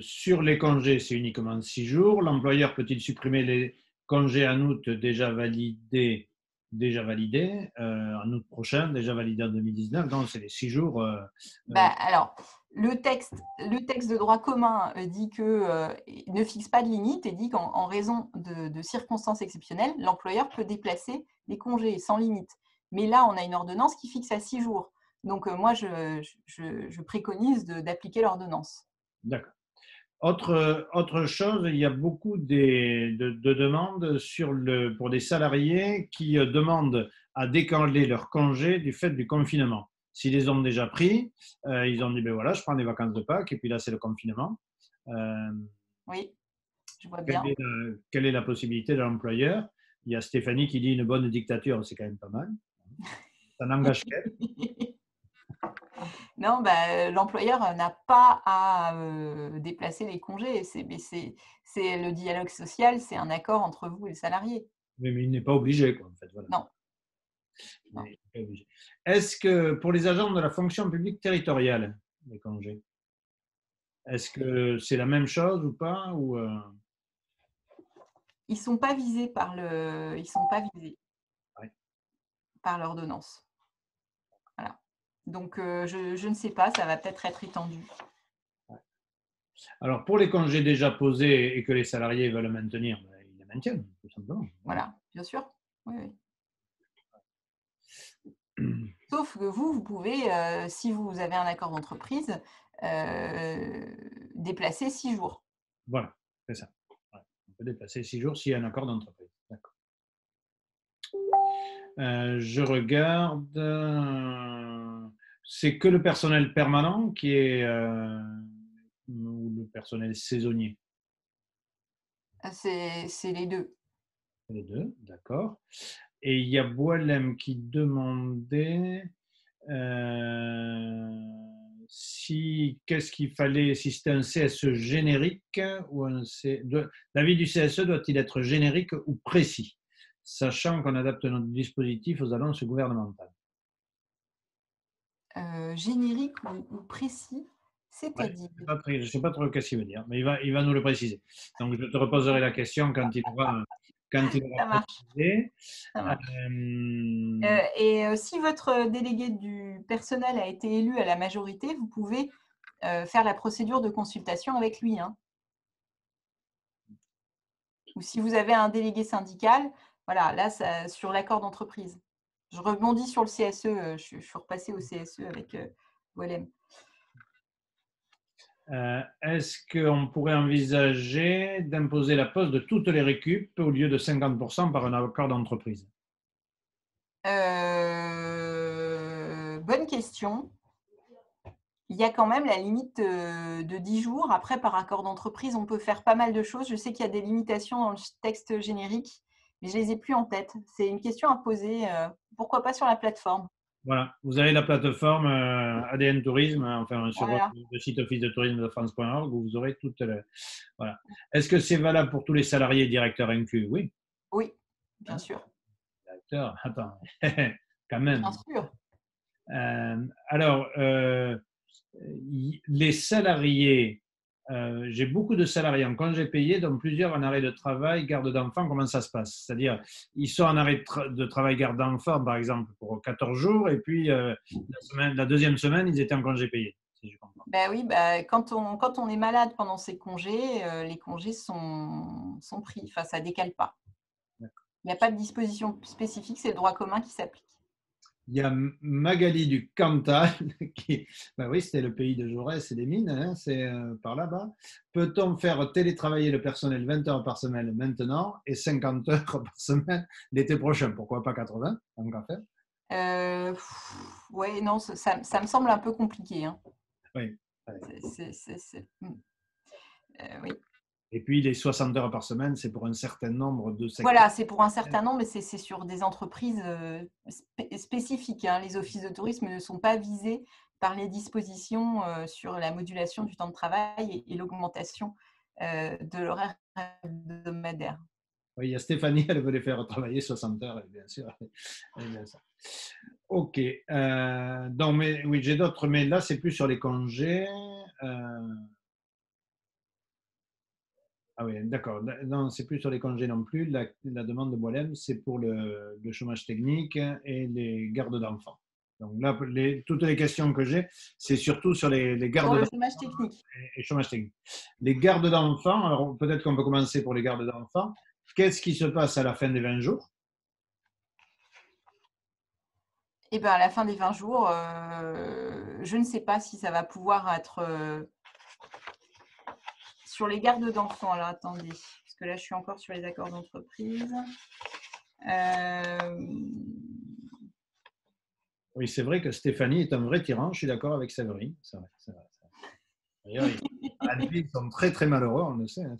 sur les congés. C'est uniquement 6 jours. L'employeur peut-il supprimer les congés en août déjà validés en août prochain, déjà validés en 2019? Donc, c'est les 6 jours. Alors, le texte de droit commun dit ne fixe pas de limite et dit qu'en raison de circonstances exceptionnelles, l'employeur peut déplacer les congés sans limite. Mais là, on a une ordonnance qui fixe à 6 jours. Donc, moi, je préconise d'appliquer l'ordonnance. D'accord. Autre chose, il y a beaucoup de demandes pour des salariés qui demandent à décaler leur congé du fait du confinement. S'ils les ont déjà pris, ils ont dit, ben voilà, je prends les vacances de Pâques et puis là, c'est le confinement. Euh, Oui, je vois quelle bien. est quelle est la possibilité de l'employeur? Il y a Stéphanie qui dit une bonne dictature, c'est quand même pas mal. Ça n'engage qu'elle. Non, l'employeur n'a pas à déplacer les congés. C'est le dialogue social, c'est un accord entre vous et le salarié. Mais il n'est pas obligé, quoi, en fait. Voilà. Non, Il non. n'est pas obligé. Est-ce que pour les agents de la fonction publique territoriale, les congés, est-ce que c'est la même chose ou pas Ils sont pas visés ils sont pas visés Ouais. par l'ordonnance. Voilà. Donc, je ne sais pas, ça va peut-être être étendu. Alors, pour les congés déjà posés et que les salariés veulent maintenir, ben, ils les maintiennent, tout simplement. Voilà, bien sûr. Oui, oui. Sauf que vous pouvez, si vous avez un accord d'entreprise, déplacer 6 jours. Voilà, c'est ça. Ouais. On peut déplacer 6 jours s'il y a un accord d'entreprise. D'accord. Je regarde. C'est que le personnel permanent qui est ou le personnel saisonnier? C'est les deux. Les deux, d'accord. Et il y a Boilem qui demandait qu'est-ce qu'il fallait, si c'était un CSE générique ou l'avis du CSE doit-il être générique ou précis, sachant qu'on adapte notre dispositif aux annonces gouvernementales. Générique ou précis, Ouais, c'est-à-dire? je ne sais pas trop qu'est-ce qu'il veut dire, mais il va nous le préciser. Donc, je te reposerai la question quand il aura Ça marche, précisé. ça marche. Euh, Si votre délégué du personnel a été élu à la majorité, vous pouvez faire la procédure de consultation avec lui, hein. Ou si vous avez un délégué syndical, voilà, là, sur l'accord d'entreprise. Je rebondis sur le CSE, je suis repassée au CSE avec Walem. Est-ce qu'on pourrait envisager d'imposer la pause de toutes les récup au lieu de 50% par un accord d'entreprise? Bonne question. Il y a quand même la limite de 10 jours. Après, par accord d'entreprise, on peut faire pas mal de choses. Je sais qu'il y a des limitations dans le texte générique, mais je ne les ai plus en tête. C'est une question à poser. Pourquoi pas sur la plateforme? Voilà, vous avez la plateforme ADN Tourisme, enfin sur Voilà. le site office de tourisme de France.org où vous aurez toute le. Voilà. Est-ce que c'est valable pour tous les salariés directeurs inclus? Oui. Oui, bien Hein, sûr. directeur, attends, quand Bien même. sûr. Alors, les salariés, j'ai beaucoup de salariés en congé payé, dont plusieurs en arrêt de travail, garde d'enfants. Comment ça se passe? C'est-à-dire, ils sont en arrêt de travail, garde d'enfants, par exemple, pour 14 jours, et puis la deuxième semaine, ils étaient en congé payé, si je comprends. Ben oui, quand on est malade pendant ces congés, les congés sont pris. Enfin, ça ne décale pas. Il n'y a pas de disposition spécifique, c'est le droit commun qui s'applique. Il y a Magali du Cantal, qui, ben oui, c'était le pays de Jaurès et des mines, hein, c'est par là-bas. Peut-on faire télétravailler le personnel 20 heures par semaine maintenant et 50 heures par semaine l'été prochain? Pourquoi pas 80, tant qu'à faire? Ouais, non, ça me semble un peu compliqué, hein. Oui. Oui. Et puis les 60 heures par semaine, c'est pour un certain nombre de secteurs. Voilà, c'est pour un certain nombre, mais c'est sur des entreprises spécifiques, hein. Les offices de tourisme ne sont pas visés par les dispositions sur la modulation du temps de travail et l'augmentation de l'horaire hebdomadaire. Oui, il y a Stéphanie, elle veut les faire travailler 60 heures, bien sûr. Bien sûr. Ok. Donc, mais, oui, j'ai d'autres, mais là, c'est plus sur les congés. Ah oui, d'accord. Non, c'est plus sur les congés non plus. La demande de Boilem, c'est pour le chômage technique et les gardes d'enfants. Donc là, toutes les questions que j'ai, c'est surtout sur les gardes Sur le d'enfants chômage technique. et chômage technique. Les gardes d'enfants, alors peut-être qu'on peut commencer pour les gardes d'enfants. Qu'est-ce qui se passe à la fin des 20 jours? Et bien, à la fin des 20 jours, je ne sais pas si ça va pouvoir être sur les gardes d'enfants. Alors, attendez, parce que là, je suis encore sur les accords d'entreprise. Oui, c'est vrai que Stéphanie est un vrai tyran, je suis d'accord avec Séverine. C'est vrai, c'est vrai, c'est vrai. D'ailleurs, ils sont très très malheureux, on le sait. Hein,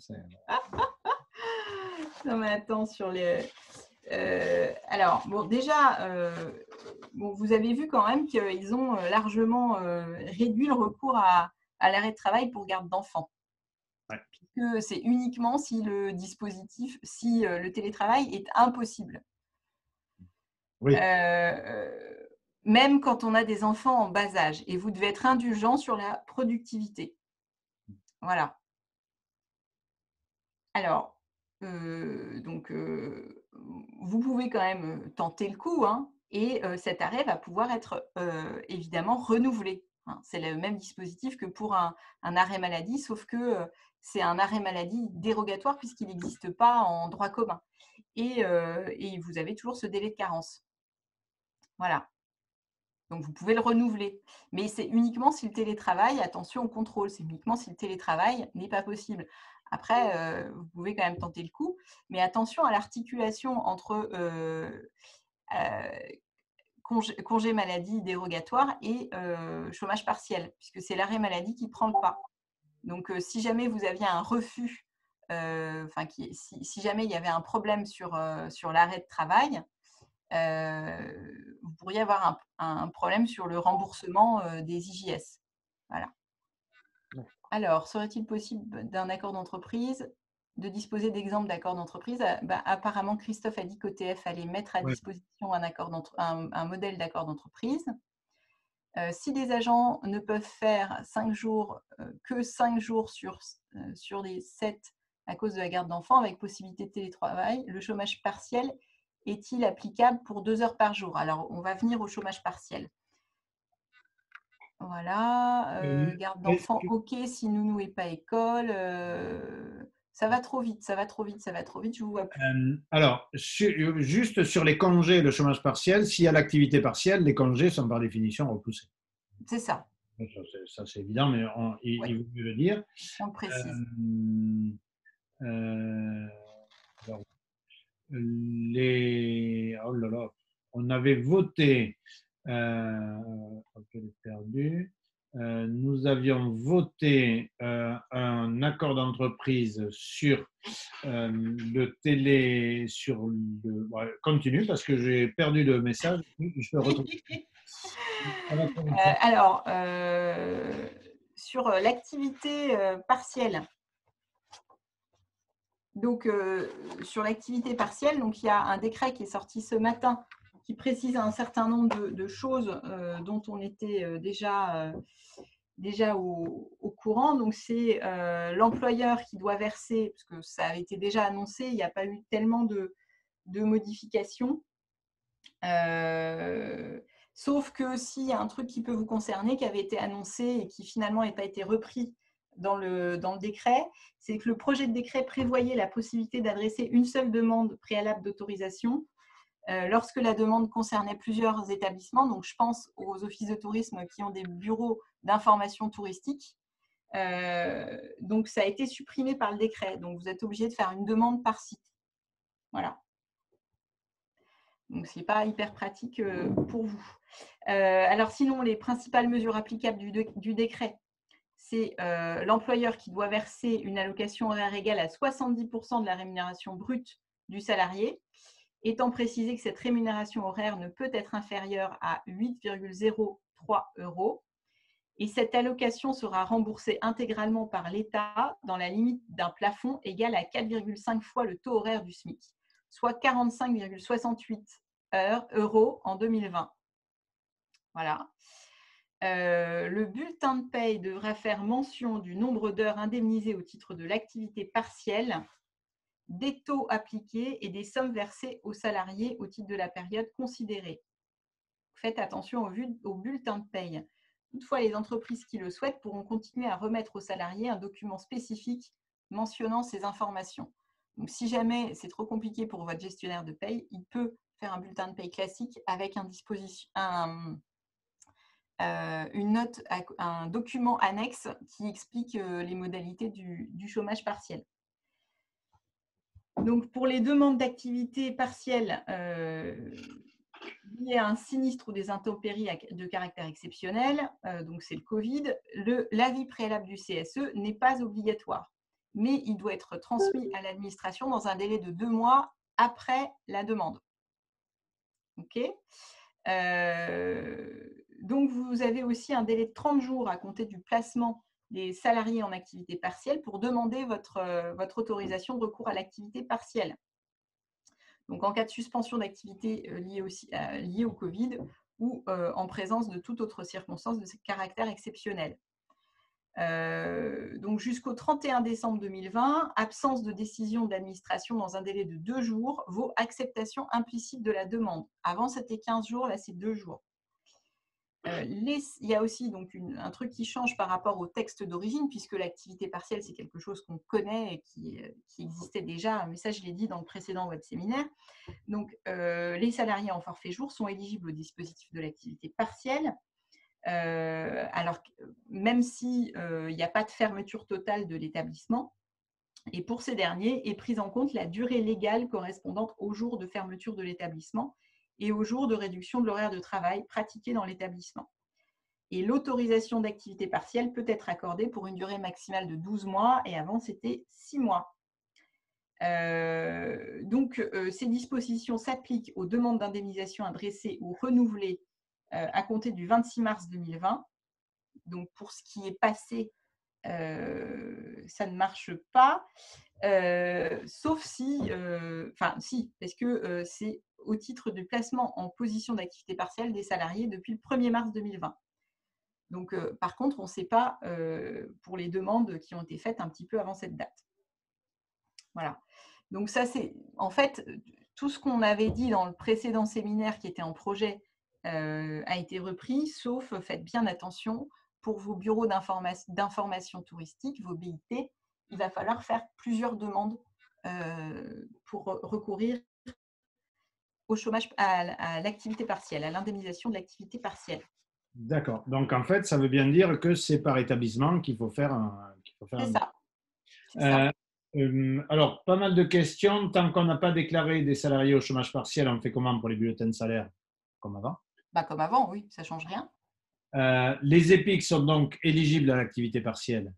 Non, mais attends, sur les. Alors, bon, déjà, bon, vous avez vu quand même qu'ils ont largement réduit le recours à l'arrêt de travail pour garde d'enfants. ouais. Puisque c'est uniquement si le dispositif, si le télétravail est impossible. Oui, Même quand on a des enfants en bas âge. Et vous devez être indulgent sur la productivité. Voilà. Alors, donc, vous pouvez quand même tenter le coup, hein, et cet arrêt va pouvoir être évidemment renouvelé, hein. C'est le même dispositif que pour un arrêt maladie, sauf que c'est un arrêt maladie dérogatoire puisqu'il n'existe pas en droit commun. Et vous avez toujours ce délai de carence. Voilà. Donc, vous pouvez le renouveler. Mais c'est uniquement si le télétravail, attention au contrôle, c'est uniquement si le télétravail n'est pas possible. Après, vous pouvez quand même tenter le coup, mais attention à l'articulation entre congé maladie dérogatoire et chômage partiel, puisque c'est l'arrêt maladie qui prend le pas. Donc, si jamais vous aviez un refus si jamais il y avait un problème sur l'arrêt de travail, vous pourriez avoir un problème sur le remboursement des IJS. Voilà. Alors, serait-il possible d'un accord d'entreprise de disposer d'exemples d'accords d'entreprise? Apparemment, Christophe a dit qu'OTF allait mettre à Ouais. disposition un modèle d'accord d'entreprise. Si des agents ne peuvent faire 5 jours, que 5 jours sur les 7 à cause de la garde d'enfants, avec possibilité de télétravail, le chômage partiel est-il applicable pour 2 heures par jour? Alors, on va venir au chômage partiel. Voilà, garde d'enfants, ok, si nounou n'est pas école. Ça va trop vite, ça va trop vite, ça va trop vite, je ne vous vois plus. Alors, juste sur les congés, le chômage partiel, s'il y a l'activité partielle, les congés sont par définition repoussés. C'est ça. Ça, c'est évident, mais il vaut mieux le dire. On le précise. Euh, alors, oh là là, on avait voté, je l'ai perdu. Nous avions voté un accord d'entreprise sur continue parce que j'ai perdu le message. Je peux retrouver. Alors, sur l'activité partielle. Donc, sur l'activité partielle, donc, il y a un décret qui est sorti ce matin qui précise un certain nombre de choses dont on était déjà au courant. Donc, c'est l'employeur qui doit verser, parce que ça a été déjà annoncé, il n'y a pas eu tellement de modifications. Sauf que s'il y a un truc qui peut vous concerner, qui avait été annoncé et qui finalement n'a pas été repris dans le décret, c'est que le projet de décret prévoyait la possibilité d'adresser une seule demande préalable d'autorisation lorsque la demande concernait plusieurs établissements. Donc, je pense aux offices de tourisme qui ont des bureaux d'information touristique. Donc, ça a été supprimé par le décret. Donc, vous êtes obligé de faire une demande par site. Voilà. Donc, ce n'est pas hyper pratique pour vous. Alors, sinon, les principales mesures applicables du décret, c'est l'employeur qui doit verser une allocation horaire égale à 70% de la rémunération brute du salarié, étant précisé que cette rémunération horaire ne peut être inférieure à 8,03 €. Et cette allocation sera remboursée intégralement par l'État dans la limite d'un plafond égal à 4,5 fois le taux horaire du SMIC, soit 45,68 € en 2020. Voilà. Le bulletin de paye devra faire mention du nombre d'heures indemnisées au titre de l'activité partielle, des taux appliqués et des sommes versées aux salariés au titre de la période considérée. Faites attention au bulletin de paye. Toutefois, les entreprises qui le souhaitent pourront continuer à remettre aux salariés un document spécifique mentionnant ces informations. Donc, si jamais c'est trop compliqué pour votre gestionnaire de paye, il peut faire un bulletin de paye classique avec une note, un document annexe qui explique les modalités du chômage partiel. Donc, pour les demandes d'activité partielle liées à un sinistre ou des intempéries de caractère exceptionnel, donc c'est le Covid, l'avis préalable du CSE n'est pas obligatoire, mais il doit être transmis à l'administration dans un délai de 2 mois après la demande. OK. Donc, vous avez aussi un délai de 30 jours à compter du placement des salariés en activité partielle pour demander votre autorisation de recours à l'activité partielle. Donc, en cas de suspension d'activité liée au Covid ou en présence de toute autre circonstance de caractère exceptionnel. Donc, jusqu'au 31 décembre 2020, absence de décision de l'administration dans un délai de 2 jours vaut acceptation implicite de la demande. Avant, c'était 15 jours, là, c'est 2 jours. Il y a aussi donc un truc qui change par rapport au texte d'origine, puisque l'activité partielle, c'est quelque chose qu'on connaît et qui existait déjà, mais ça, je l'ai dit dans le précédent web séminaire. Donc, les salariés en forfait jour sont éligibles au dispositif de l'activité partielle. Alors, même s'il n'y a pas de fermeture totale de l'établissement, et pour ces derniers est prise en compte la durée légale correspondante au jour de fermeture de l'établissement et au jour de réduction de l'horaire de travail pratiqué dans l'établissement. Et l'autorisation d'activité partielle peut être accordée pour une durée maximale de 12 mois et avant, c'était 6 mois. Donc, ces dispositions s'appliquent aux demandes d'indemnisation adressées ou renouvelées à compter du 26 mars 2020. Donc, pour ce qui est passé, ça ne marche pas, sauf si, si, parce que c'est au titre du placement en position d'activité partielle des salariés depuis le 1er mars 2020. Donc, par contre, on ne sait pas pour les demandes qui ont été faites un petit peu avant cette date. Voilà. Donc ça, c'est en fait tout ce qu'on avait dit dans le précédent séminaire qui était en projet a été repris, sauf faites bien attention pour vos bureaux d'information touristique, vos BIT, il va falloir faire plusieurs demandes pour recourir au chômage, à l'activité partielle, à l'indemnisation de l'activité partielle. D'accord. Donc, en fait, ça veut bien dire que c'est par établissement qu'il faut faire C'est ça. C'est ça. Euh, alors, pas mal de questions. Tant qu'on n'a pas déclaré des salariés au chômage partiel, on fait comment pour les bulletins de salaire? Comme avant. Bah, comme avant, oui, ça ne change rien. Les EPIC sont donc éligibles à l'activité partielle,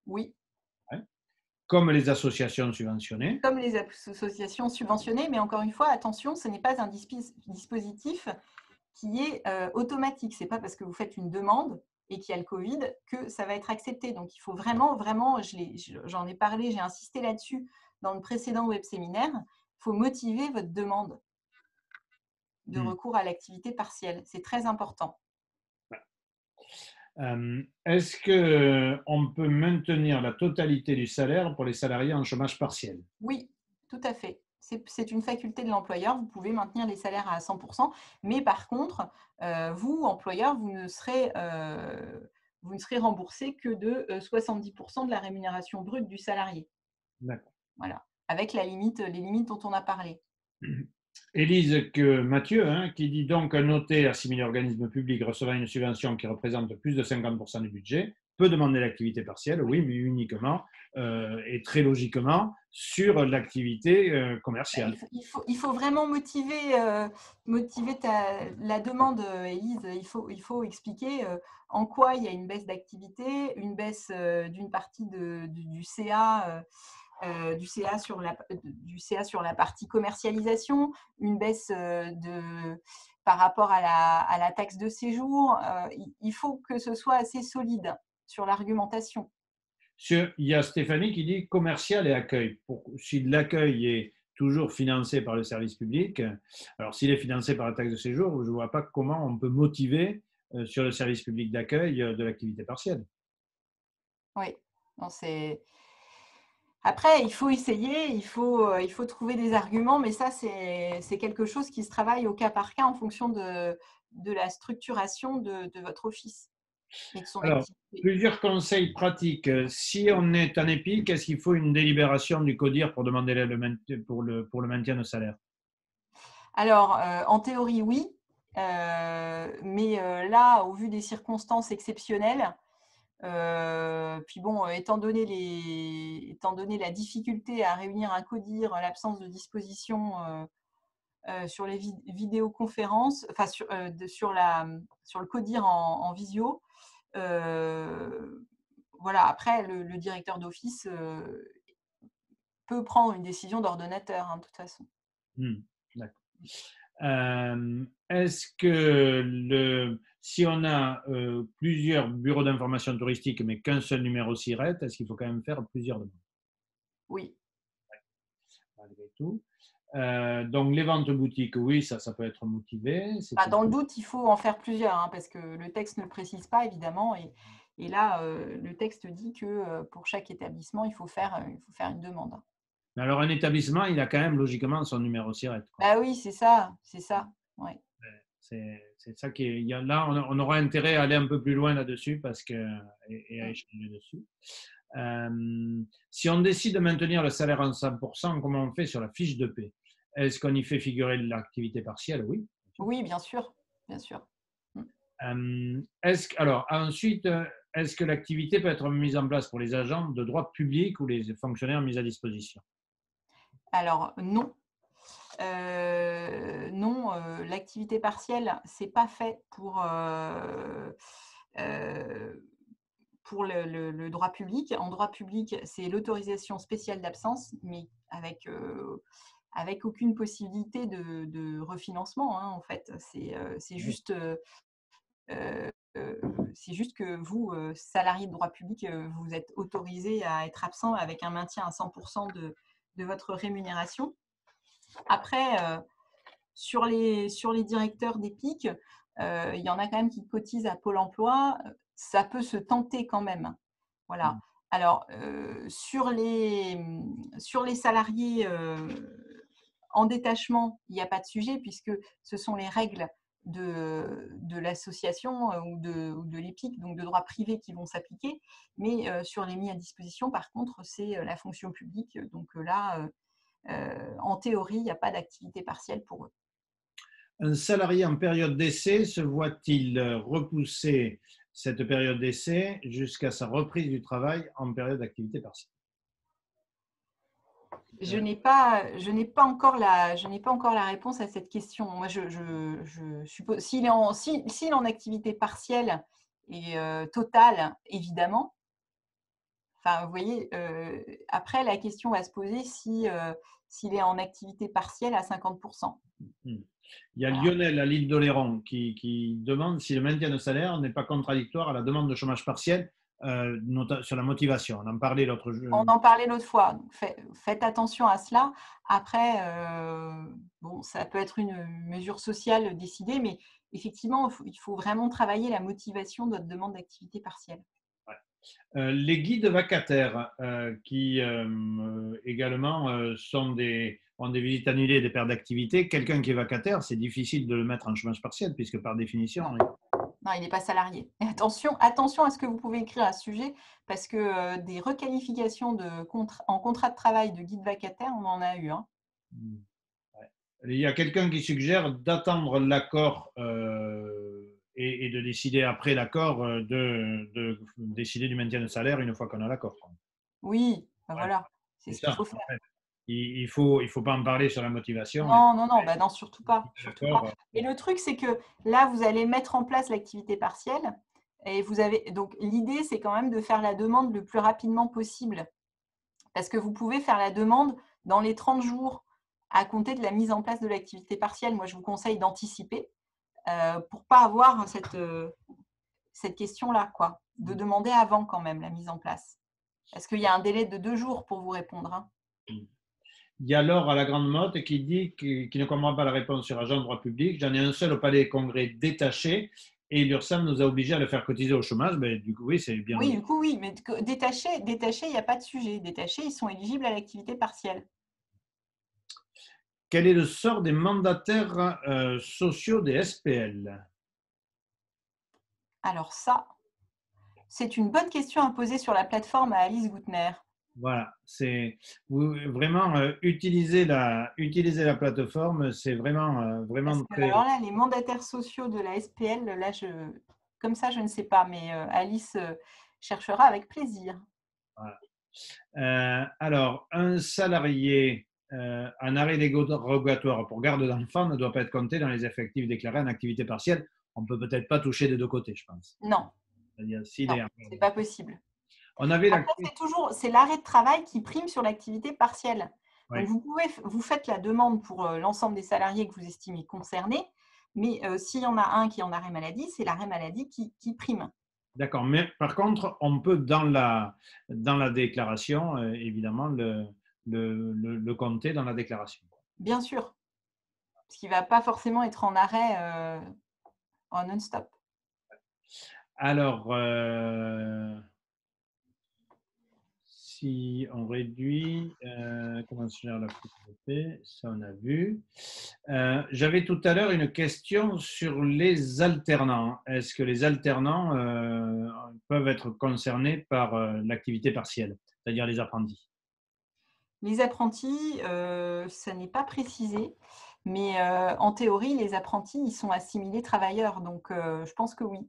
Oui. hein, comme les associations subventionnées. Comme les associations subventionnées, mais encore une fois, attention, ce n'est pas un dispositif qui est automatique. Ce n'est pas parce que vous faites une demande et qu'il y a le Covid que ça va être accepté. Donc, il faut vraiment, vraiment, j'en ai parlé, j'ai insisté là-dessus dans le précédent web séminaire, il faut motiver votre demande de recours à l'activité partielle. C'est très important. Est-ce qu'on peut maintenir la totalité du salaire pour les salariés en chômage partiel? Oui, tout à fait. C'est une faculté de l'employeur. Vous pouvez maintenir les salaires à 100%, mais par contre, vous, employeur, vous ne serez remboursé que de 70% de la rémunération brute du salarié. D'accord. Voilà, avec les limites dont on a parlé. Élise Mathieu, qui dit donc un notaire assimilé organisme public recevant une subvention qui représente plus de 50% du budget peut demander l'activité partielle, oui, mais uniquement et très logiquement sur l'activité commerciale. Il faut vraiment motiver la demande, Élise. Il faut expliquer en quoi il y a une baisse d'activité, une baisse d'une partie du CA. Du CA sur la partie commercialisation, une baisse par rapport à la taxe de séjour. Il faut que ce soit assez solide sur l'argumentation. Il y a Stéphanie qui dit commercial et accueil. Si l'accueil est toujours financé par le service public, alors s'il est financé par la taxe de séjour, je ne vois pas comment on peut motiver sur le service public d'accueil de l'activité partielle. Oui, non, Après, il faut essayer, il faut trouver des arguments, mais ça, c'est quelque chose qui se travaille au cas par cas en fonction de la structuration de votre office et de son Alors, activité. plusieurs conseils pratiques. Si on est en EPIC, est-ce qu'il faut une délibération du CODIR pour demander pour le maintien de salaire? Alors, en théorie, oui, mais là, au vu des circonstances exceptionnelles, puis bon, étant donné la difficulté à réunir un CODIR, l'absence de disposition sur les vidéoconférences, enfin sur le CODIR en visio, voilà. Après, le directeur d'office peut prendre une décision d'ordonnateur, de toute façon. D'accord. Est-ce que si on a plusieurs bureaux d'information touristique mais qu'un seul numéro SIRET, est-ce qu'il faut quand même faire plusieurs demandes? Oui. Malgré tout. Donc les ventes boutiques, oui, ça peut être motivé. Dans le doute, il faut en faire plusieurs, parce que le texte ne le précise pas, évidemment. Et là, le texte dit que pour chaque établissement, il faut faire une demande. Mais alors un établissement, il a quand même logiquement son numéro SIRET. Bah oui, c'est ça. Ouais. C'est ça qui est. Là, on aura intérêt à aller un peu plus loin là-dessus et à échanger dessus. Si on décide de maintenir le salaire en 100%, comment on fait sur la fiche de paie? Est-ce qu'on y fait figurer l'activité partielle? Oui. Oui, bien sûr. Bien sûr. Alors, ensuite, est-ce que l'activité peut être mise en place pour les agents de droit public ou les fonctionnaires mis à disposition? Alors, non. Non, l'activité partielle, c'est pas fait pour le droit public. En droit public, c'est l'autorisation spéciale d'absence, mais avec aucune possibilité de refinancement, hein, en fait. C'est juste, c'est juste que vous, salarié de droit public, vous êtes autorisé à être absent avec un maintien à 100% de votre rémunération. Après, sur les directeurs d'EPIC, il y en a quand même qui cotisent à Pôle emploi. Ça peut se tenter quand même. Voilà. Alors, sur les salariés en détachement, il n'y a pas de sujet puisque ce sont les règles de l'association ou de l'EPIC, donc de droit privé, qui vont s'appliquer. Mais sur les mis à disposition, par contre, c'est la fonction publique. Donc là, en théorie, il n'y a pas d'activité partielle pour eux. Un salarié en période d'essai se voit-il repousser cette période d'essai jusqu'à sa reprise du travail en période d'activité partielle? Je n'ai pas encore la réponse à cette question. Moi, je suppose s'il est en activité partielle et totale, évidemment. Enfin, vous voyez, après, la question va se poser s'il est en activité partielle à 50%. Il y a Voilà. Lionel à l'île d'Oléron qui demande si le maintien de salaire n'est pas contradictoire à la demande de chômage partiel sur la motivation. On en parlait l'autre jour. On en parlait l'autre fois. Donc faites attention à cela. Après, bon, ça peut être une mesure sociale décidée, mais effectivement, il faut vraiment travailler la motivation de votre demande d'activité partielle. Les guides vacataires qui également ont des visites annulées, des pertes d'activité. Quelqu'un qui est vacataire, c'est difficile de le mettre en chômage partiel puisque par définition… Non, il n'est pas salarié. Et attention à ce que vous pouvez écrire à ce sujet parce que des requalifications en contrat de travail de guide vacataire, on en a eu. Hein. Ouais. Il y a quelqu'un qui suggère d'attendre l'accord et de décider après l'accord de décider du maintien de salaire une fois qu'on a l'accord. Oui, ben Ouais. voilà, c'est ce qu'il faut faire. En fait. Il faut pas en parler sur la motivation. Non, bah non, surtout pas. Surtout pas. D'accord. Et le truc, c'est que là, vous allez mettre en place l'activité partielle. Et donc, l'idée, c'est quand même de faire la demande le plus rapidement possible. Parce que vous pouvez faire la demande dans les 30 jours à compter de la mise en place de l'activité partielle. Moi, je vous conseille d'anticiper pour ne pas avoir cette question-là, quoi. De demander avant quand même la mise en place. Parce qu'il y a un délai de 2 jours pour vous répondre. Hein. Il y a Laure à la Grande Motte qui dit qu'il ne comprend pas la réponse sur agent de droit public. J'en ai un seul au Palais des Congrès détaché et l'URSSAF nous a obligés à le faire cotiser au chômage. Mais du coup, oui, c'est bien. Oui, du coup, oui, mais détachés, il n'y a pas de sujet. Détachés, ils sont éligibles à l'activité partielle. Quel est le sort des mandataires sociaux des SPL? Alors ça, c'est une bonne question à poser sur la plateforme à Alice Goutner. Voilà, c'est vraiment utiliser la plateforme, c'est vraiment très. Alors là, les mandataires sociaux de la SPL, là, comme ça, je ne sais pas, mais Alice cherchera avec plaisir. Voilà. Alors, un salarié en arrêt dérogatoire pour garde d'enfants ne doit pas être compté dans les effectifs déclarés en activité partielle. On ne peut peut-être pas toucher des deux côtés, je pense. Non, c'est-à-dire c'est pas possible. On avait Après, c'est l'arrêt de travail qui prime sur l'activité partielle. Ouais. Donc, vous faites la demande pour l'ensemble des salariés que vous estimez concernés, mais s'il y en a un qui est en arrêt maladie, c'est l'arrêt maladie qui prime. D'accord, mais par contre, on peut dans la déclaration, évidemment, le compter dans la déclaration. Bien sûr, parce qu'il ne va pas forcément être en arrêt en non-stop. Alors, si on réduit, comment se gère la propriété, ça on a vu. J'avais tout à l'heure une question sur les alternants. Est-ce que les alternants peuvent être concernés par l'activité partielle, c'est-à-dire les apprentis? Les apprentis, ça n'est pas précisé, mais en théorie, les apprentis, ils sont assimilés travailleurs, donc je pense que oui.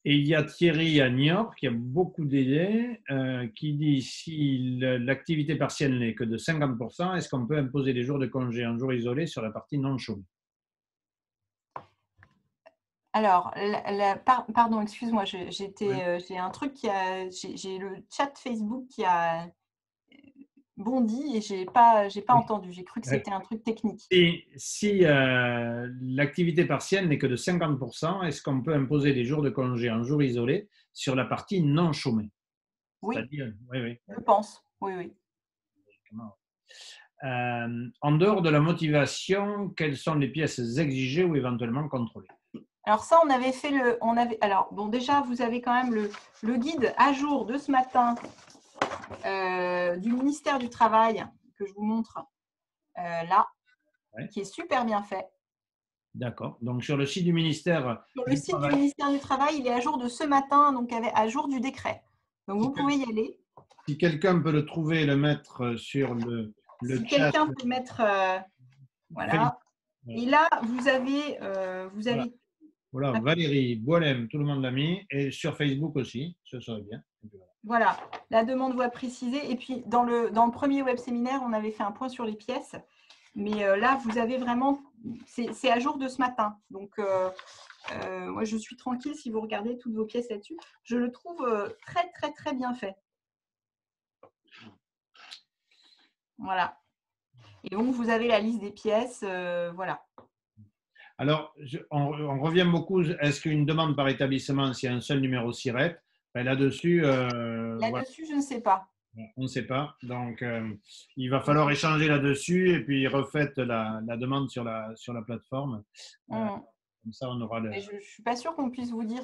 Et il y a Thierry à Niort qui a beaucoup d'idées, qui dit si l'activité partielle n'est que de 50%, est-ce qu'on peut imposer des jours de congé en jours isolés sur la partie non chômée? Alors, pardon, excuse-moi, Oui. j'ai un truc j'ai le chat Facebook qui a bondi et j'ai pas Oui. entendu. J'ai cru que Ouais. c'était un truc technique. Si l'activité partielle n'est que de 50%, est-ce qu'on peut imposer des jours de congé en jours isolés sur la partie non chômée? Oui, C'est-à-dire, oui, oui, je pense. Oui, oui. logiquement. En dehors de la motivation, quelles sont les pièces exigées ou éventuellement contrôlées? Alors ça, alors bon, déjà, vous avez quand même le guide à jour de ce matin du ministère du Travail que je vous montre là, Ouais, qui est super bien fait. d'accord. Donc, sur le site du ministère Sur le du site du Travail, ministère du Travail, il est à jour de ce matin, donc à jour du décret. Donc si, vous pouvez y aller. si quelqu'un peut le trouver et le mettre sur le Si chat quelqu'un peut mettre, Facebook, voilà. voilà. Et là, vous Voilà. avez Voilà, Valérie Boilem, tout le monde l'a mis, et sur Facebook aussi, ce serait bien. Et puis voilà. voilà, la demande voie précisée. Et puis, dans le premier web séminaire, on avait fait un point sur les pièces. Mais là, vous avez vraiment, c'est à jour de ce matin. Donc, moi, je suis tranquille si vous regardez toutes vos pièces là-dessus. Je le trouve très, très, très bien fait. Voilà. Et donc, vous avez la liste des pièces. Voilà. Alors, on revient beaucoup, est-ce qu'une demande par établissement, s'il y a un seul numéro SIRET, ben là-dessus, voilà, Là-dessus, je ne sais pas. on ne sait pas. Donc, il va falloir échanger là-dessus et puis refaites la demande sur la plateforme. Euh, Hum. Comme ça, on aura le. Mais je ne suis pas sûre qu'on puisse vous dire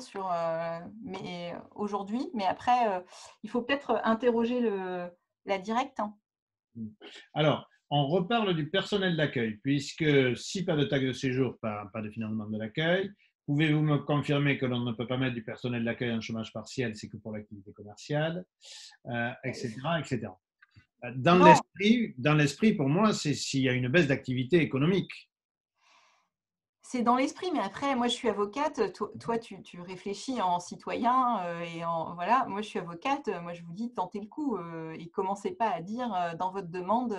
aujourd'hui. Mais après, il faut peut-être interroger la directe, hein. Alors, on reparle du personnel d'accueil, puisque si pas de taxe de séjour, pas de financement de l'accueil, pouvez-vous me confirmer que l'on ne peut pas mettre du personnel d'accueil en chômage partiel, c'est que pour l'activité commerciale, etc., etc. Non, Dans l'esprit, pour moi, c'est s'il y a une baisse d'activité économique. c'est dans l'esprit, mais après, moi, je suis avocate. Toi, tu réfléchis en citoyen voilà. Moi, je suis avocate. Moi, je vous dis, tentez le coup et commencez pas à dire dans votre demande,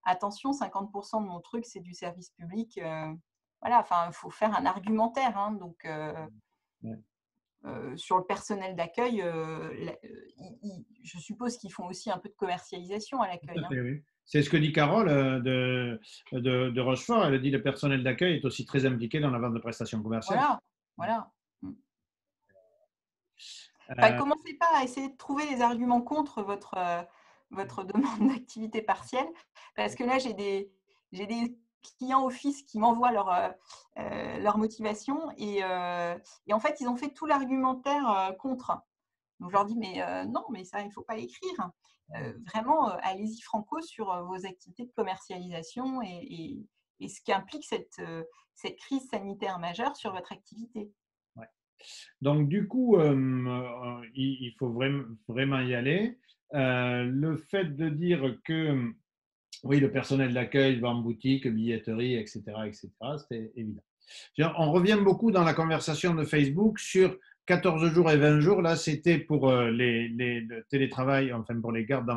attention, 50% de mon truc, c'est du service public. Voilà, enfin, il faut faire un argumentaire, hein. Donc, Ouais, sur le personnel d'accueil, je suppose qu'ils font aussi un peu de commercialisation à tout l'accueil, à hein. fait, oui. C'est ce que dit Carole de Rochefort. Elle dit le personnel d'accueil est aussi très impliqué dans la vente de prestations commerciales. Voilà, voilà. Enfin, Euh, commencez pas à essayer de trouver les arguments contre votre demande d'activité partielle, parce que là, j'ai des clients office qui m'envoient leur motivation et en fait, ils ont fait tout l'argumentaire contre. Donc, je leur dis, mais non, mais ça, il ne faut pas l'écrire. Vraiment, allez-y franco sur vos activités de commercialisation et ce qu'implique cette crise sanitaire majeure sur votre activité. ouais. Donc, du coup, il faut vraiment y aller. Le fait de dire que, oui, le personnel d'accueil va en boutique, billetterie, etc., c'est évident. On revient beaucoup dans la conversation de Facebook sur 14 jours et 20 jours. Là, c'était pour le télétravail, enfin pour les gardes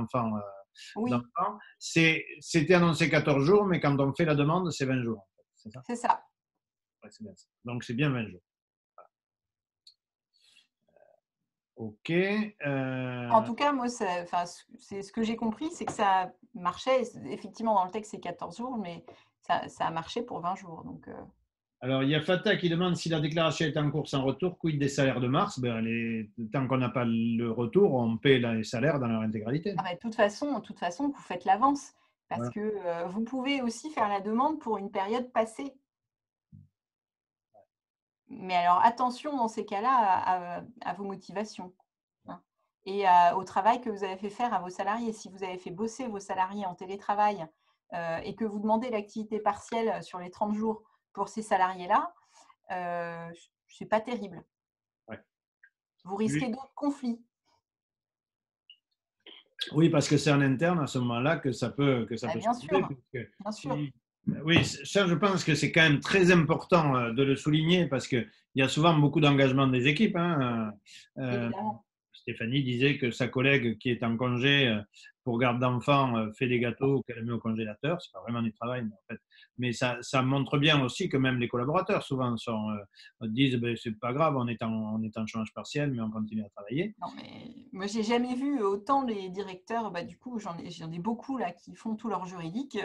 Oui, d'enfants. C'était annoncé 14 jours, mais quand on fait la demande, c'est 20 jours. En fait. C'est ça? c'est ça. Ouais, c'est bien ça. Donc, c'est bien 20 jours. OK. En tout cas, moi, enfin, c'est ce que j'ai compris, c'est que ça marchait. Effectivement, dans le texte, c'est 14 jours, mais ça a marché pour 20 jours. Donc, Alors, il y a Fata qui demande si la déclaration est en cours sans retour, quid des salaires de mars? Tant qu'on n'a pas le retour, on paie les salaires dans leur intégralité. ah bah, de toute façon, vous faites l'avance parce Voilà. que vous pouvez aussi faire la demande pour une période passée. Mais alors, attention dans ces cas-là à vos motivations, hein, et au travail que vous avez fait faire à vos salariés. Si vous avez fait bosser vos salariés en télétravail et que vous demandez l'activité partielle sur les 30 jours pour ces salariés-là, c'est pas terrible. Ouais. Vous Oui. risquez d'autres conflits. Oui, parce que c'est en interne à ce moment-là que ça Ah, peut se bien poser. sûr, bien sûr, Si- oui, ça, je pense que c'est quand même très important de le souligner parce qu'il y a souvent beaucoup d'engagement des équipes. Hein. évidemment. Stéphanie disait que sa collègue qui est en congé pour garde d'enfants fait des gâteaux qu'elle met au congélateur. C'est pas vraiment du travail, mais en fait, mais ça montre bien aussi que même les collaborateurs souvent disent ben, c'est pas grave, on est en chômage partiel, mais on continue à travailler. Non, mais moi, j'ai jamais vu autant les directeurs. Bah, du coup, j'en ai beaucoup là qui font tout leur juridique.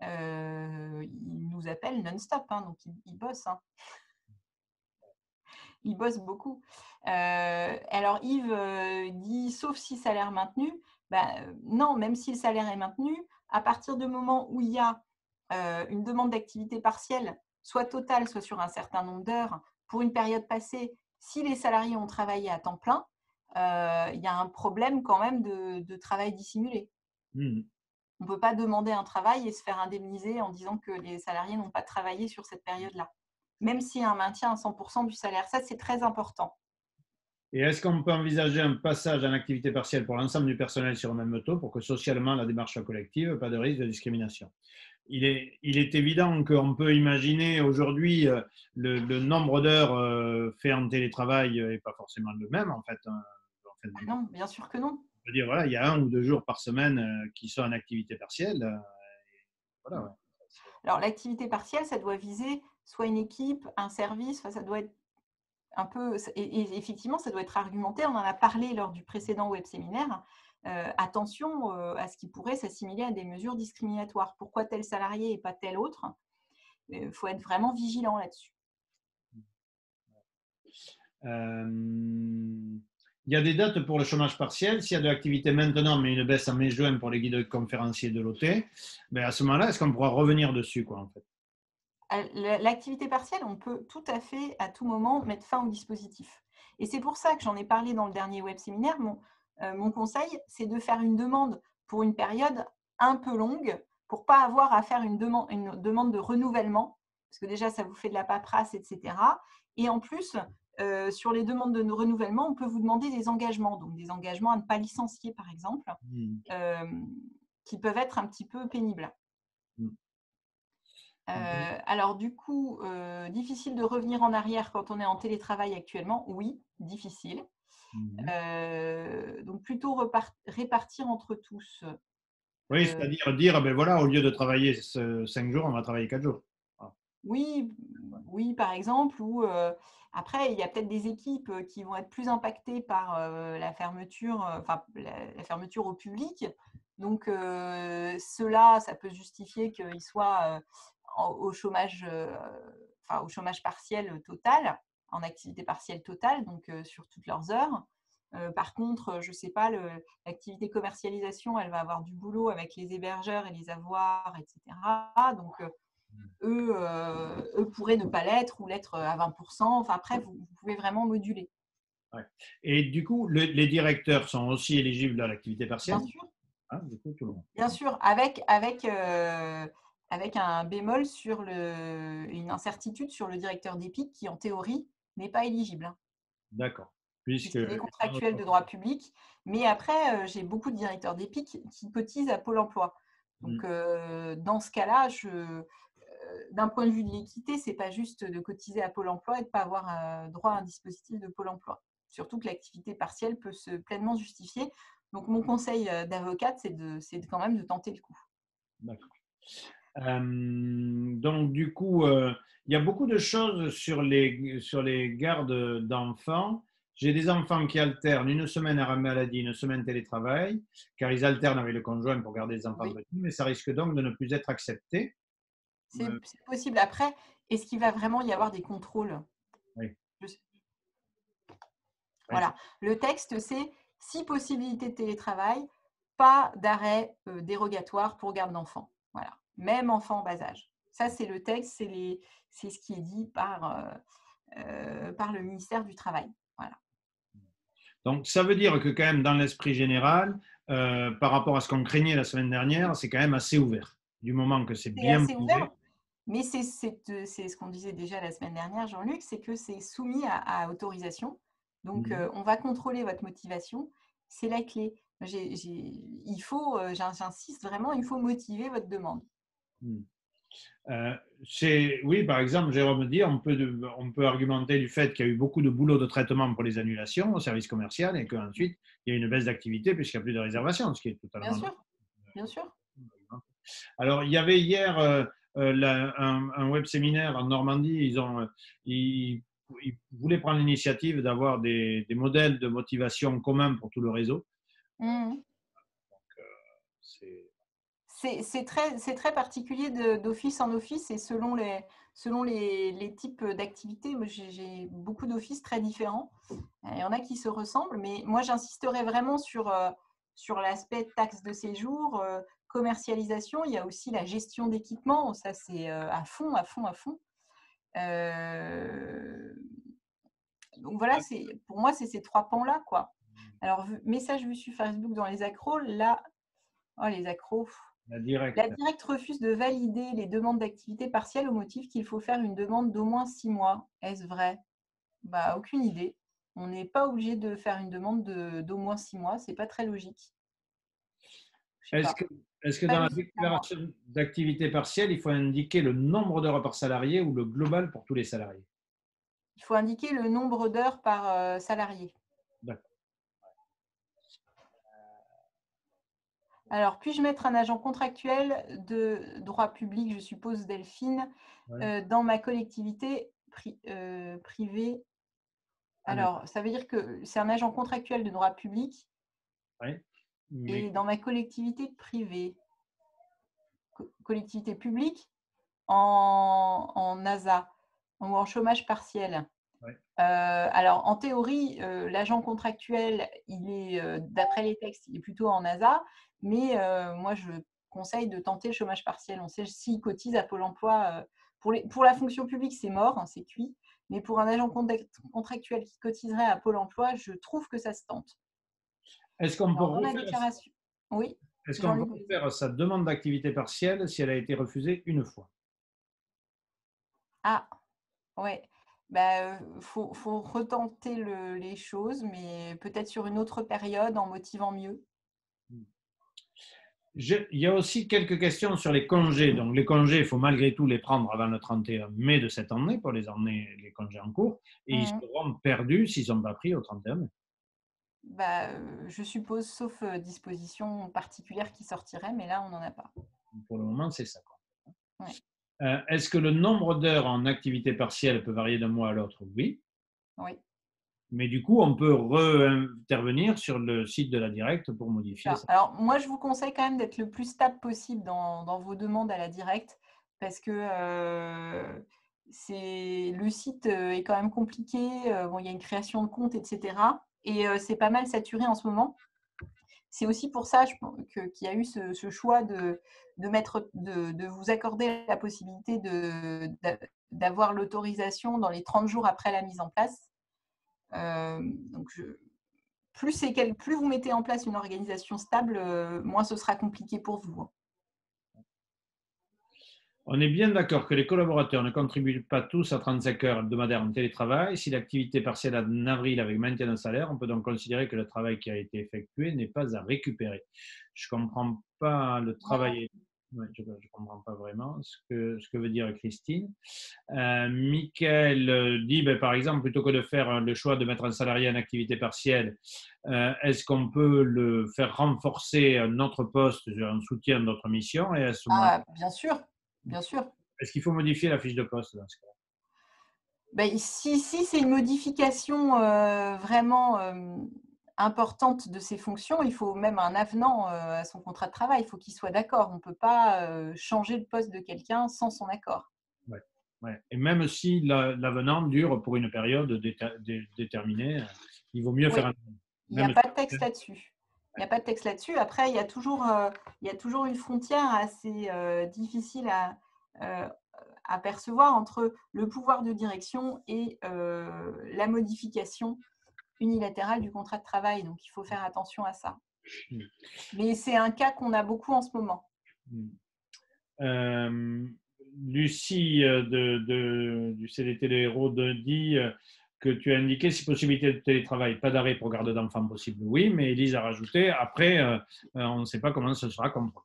Ils nous appellent non-stop, hein, donc ils bossent. Hein. Ils bossent beaucoup. Alors Yves dit sauf si salaire maintenu. Bah, non, même si le salaire est maintenu, à partir du moment où il y a une demande d'activité partielle, soit totale, soit sur un certain nombre d'heures, pour une période passée, si les salariés ont travaillé à temps plein, il y a un problème quand même de travail dissimulé. Mhm. On ne peut pas demander un travail et se faire indemniser en disant que les salariés n'ont pas travaillé sur cette période-là, même s'il y a un maintien à 100% du salaire. Ça, c'est très important. Et est-ce qu'on peut envisager un passage en activité partielle pour l'ensemble du personnel sur le même taux pour que socialement la démarche soit collective, pas de risque de discrimination? Il est évident qu'on peut imaginer aujourd'hui le nombre d'heures fait en télétravail n'est pas forcément le même en fait. Hein. En fait, Ah non, bien sûr que non. on peut dire voilà, il y a 1 ou 2 jours par semaine qui sont en activité partielle. Voilà, ouais. Alors, l'activité partielle, ça doit viser soit une équipe, un service, enfin, ça doit être un peu. Et effectivement, ça doit être argumenté. On en a parlé lors du précédent web séminaire. Attention à ce qui pourrait s'assimiler à des mesures discriminatoires. Pourquoi tel salarié et pas tel autre? Il faut être vraiment vigilant là-dessus. Il y a des dates pour le chômage partiel. S'il y a de l'activité maintenant, mais une baisse en mai-juin pour les guides conférenciers de l'OT, ben à ce moment-là, est-ce qu'on pourra revenir dessus, quoi, en fait? L'activité partielle, on peut tout à fait, à tout moment, mettre fin au dispositif. Et c'est pour ça que j'en ai parlé dans le dernier web séminaire. Mon conseil, c'est de faire une demande pour une période un peu longue pour ne pas avoir à faire une demande de renouvellement, parce que déjà, ça vous fait de la paperasse, etc. Et en plus, sur les demandes de renouvellement, on peut vous demander des engagements, donc des engagements à ne pas licencier, par exemple, Hmm. euh, qui peuvent être un petit peu pénibles. Hmm. Alors du coup, difficile de revenir en arrière quand on est en télétravail actuellement. Oui, difficile. Hmm. Donc plutôt répartir entre tous. Oui, Euh, c'est-à-dire dire, ben voilà, au lieu de travailler 5 jours, on va travailler 4 jours. Ah, oui, oui, par exemple. Ou après, il y a peut-être des équipes qui vont être plus impactées par la fermeture, enfin la fermeture au public. Donc cela, ça peut justifier qu'ils soient au chômage, enfin, au chômage partiel total, en activité partielle totale, donc sur toutes leurs heures. Par contre, je ne sais pas, l'activité commercialisation, elle va avoir du boulot avec les hébergeurs et les avoirs, etc. Donc, eux pourraient ne pas l'être ou l'être à 20%. Enfin, après, vous pouvez vraiment moduler. ouais. Et du coup, les directeurs sont aussi éligibles à l'activité Bien partielle? sûr, Ah, du coup, tout le monde. bien sûr, avec un bémol sur une incertitude sur le directeur d'EPIC qui, en théorie, n'est pas éligible, hein, D'accord. Puisque. puisqu'il est contractuel de droit public. Mais après, j'ai beaucoup de directeurs d'EPIC qui cotisent à Pôle emploi. Donc, Hmm. dans ce cas-là, d'un point de vue de l'équité, ce n'est pas juste de cotiser à Pôle emploi et de ne pas avoir droit à un dispositif de Pôle emploi. Surtout que l'activité partielle peut se pleinement justifier. Donc, mon conseil d'avocate, c'est quand même de tenter le coup. D'accord. Donc, du coup, il y a beaucoup de choses sur les gardes d'enfants. J'ai des enfants qui alternent 1 semaine arrêt maladie, 1 semaine télétravail, car ils alternent avec le conjoint pour garder les enfants Oui, petits, mais ça risque donc de ne plus être accepté. c'est Euh, possible. Après, est-ce qu'il va vraiment y avoir des contrôles? oui, Je sais- oui, Voilà. Le texte, c'est si possibilité de télétravail, pas d'arrêt dérogatoire pour garde d'enfants. Voilà. Même enfant en bas âge. Ça, c'est le texte, c'est ce qui est dit par le ministère du Travail. Voilà. donc, ça veut dire que quand même, dans l'esprit général, par rapport à ce qu'on craignait la semaine dernière, c'est quand même assez ouvert. Du moment que c'est C'est bien assez posé. ouvert, mais c'est ce qu'on disait déjà la semaine dernière, Jean-Luc, c'est que c'est soumis à autorisation. Donc, Mhm. on va contrôler votre motivation. C'est la clé. Il faut, j'insiste vraiment, il faut motiver votre demande. Mhm. Euh, Oui, par exemple, Jérôme dit, on peut argumenter du fait qu'il y a eu beaucoup de boulot de traitement pour les annulations au service commercial et qu'ensuite, il y a une baisse d'activité puisqu'il n'y a plus de réservation, ce qui est Bien totalement normal. sûr, bien sûr. Alors, il y avait hier un web séminaire en Normandie. Ils, ils voulaient prendre l'initiative d'avoir des modèles de motivation communs pour tout le réseau. Mmh. C'est C'est très particulier d'office en office et selon les types d'activités. Moi, j'ai beaucoup d'offices très différents. Il y en a qui se ressemblent, mais moi, j'insisterai vraiment sur l'aspect taxe de séjour, commercialisation. Il y a aussi la gestion d'équipement. Ça, c'est à fond, à fond, à fond. Donc voilà, pour moi, c'est ces trois pans-là, quoi. Alors, message vu sur Facebook dans les accros, là, oh, les accros. la directe. La directe refuse de valider les demandes d'activité partielle au motif qu'il faut faire une demande d'au moins 6 mois. Est-ce vrai? Bah, aucune idée. On n'est pas obligé de faire une demande d'au moins 6 mois. C'est pas très logique. Je sais Est-ce pas. que, est-ce que Pas dans la logique pour moi. déclaration d'activité partielle, il faut indiquer le nombre d'heures par salarié ou le global pour tous les salariés? Il faut indiquer le nombre d'heures par salarié. D'accord. Alors, puis-je mettre un agent contractuel de droit public, je suppose Delphine, Ouais. dans ma collectivité privée? Allez. Alors, ça veut dire que c'est un agent contractuel de droit public Ouais. Mais et dans ma collectivité privée, collectivité publique, en ASA ou en chômage partiel. ouais. Alors, en théorie, l'agent contractuel, d'après les textes, il est plutôt en ASA, mais moi, je conseille de tenter le chômage partiel. On sait s'il cotise à Pôle emploi. Pour la fonction publique, c'est mort, hein, c'est cuit. Mais pour un agent contractuel qui cotiserait à Pôle emploi, je trouve que ça se tente. Est-ce qu'on peut Alors, dans la refaire, déclaration, oui, est-ce qu'on peut Jean-Luc, vas-y. refaire sa demande d'activité partielle si elle a été refusée une fois? Ah, ouais. Bah, faut retenter les choses, mais peut-être sur une autre période en motivant mieux. Il y a aussi quelques questions sur les congés. Donc, les congés, il faut malgré tout les prendre avant le 31 mai de cette année pour les congés en cours. Et ils Mmh. seront perdus s'ils ne sont pas pris au 31 mai. Bah, je suppose, sauf disposition particulière qui sortirait, mais là, on n'en a pas. Pour le moment, c'est ça. Ouais, Est-ce que le nombre d'heures en activité partielle peut varier d'un mois à l'autre? Oui. oui, Mais du coup, on peut re-intervenir sur le site de la Directe pour c'est modifier ça. ça. Alors, moi, je vous conseille quand même d'être le plus stable possible dans vos demandes à la directe, parce que le site est quand même compliqué. Bon, il y a une création de compte, etc. Et c'est pas mal saturé en ce moment. C'est aussi pour ça qu'il y a eu ce choix de vous accorder la possibilité d'avoir l'autorisation dans les 30 jours après la mise en place. Donc, plus vous mettez en place une organisation stable, moins ce sera compliqué pour vous. On est bien d'accord que les collaborateurs ne contribuent pas tous à 35 heures hebdomadaires en télétravail. Si l'activité partielle en avril avec maintien de salaire, on peut donc considérer que le travail qui a été effectué n'est pas à récupérer. Je ne comprends pas le travail. Ouais, je ne comprends pas vraiment ce que veut dire Christine. Michael dit, ben, par exemple, plutôt que de faire le choix de mettre un salarié en activité partielle, est-ce qu'on peut le faire renforcer notre poste en soutien de notre mission? Et à ce moment, Ah, bien sûr, bien sûr. est-ce qu'il faut modifier la fiche de poste dans ce cas? Ben, si c'est une modification vraiment importante de ses fonctions, il faut même un avenant à son contrat de travail. Il faut qu'il soit d'accord. On ne peut pas changer le poste de quelqu'un sans son accord. Ouais, ouais. Et même si l'avenant dure pour une période déterminée, il vaut mieux faire Oui, un. il n'y a Même pas de texte là-dessus. Il n'y a pas de texte là-dessus. Après, il y a toujours une frontière assez difficile euh, à percevoir entre le pouvoir de direction et la modification unilatérale du contrat de travail. Donc, il faut faire attention à ça. Mais c'est un cas qu'on a beaucoup en ce moment. Euh, Lucie du CDT des Héros dit que tu as indiqué si possibilité de télétravail, pas d'arrêt pour garde d'enfants possible. Oui, mais Elise a rajouté après, on ne sait pas comment ce sera contrôlé.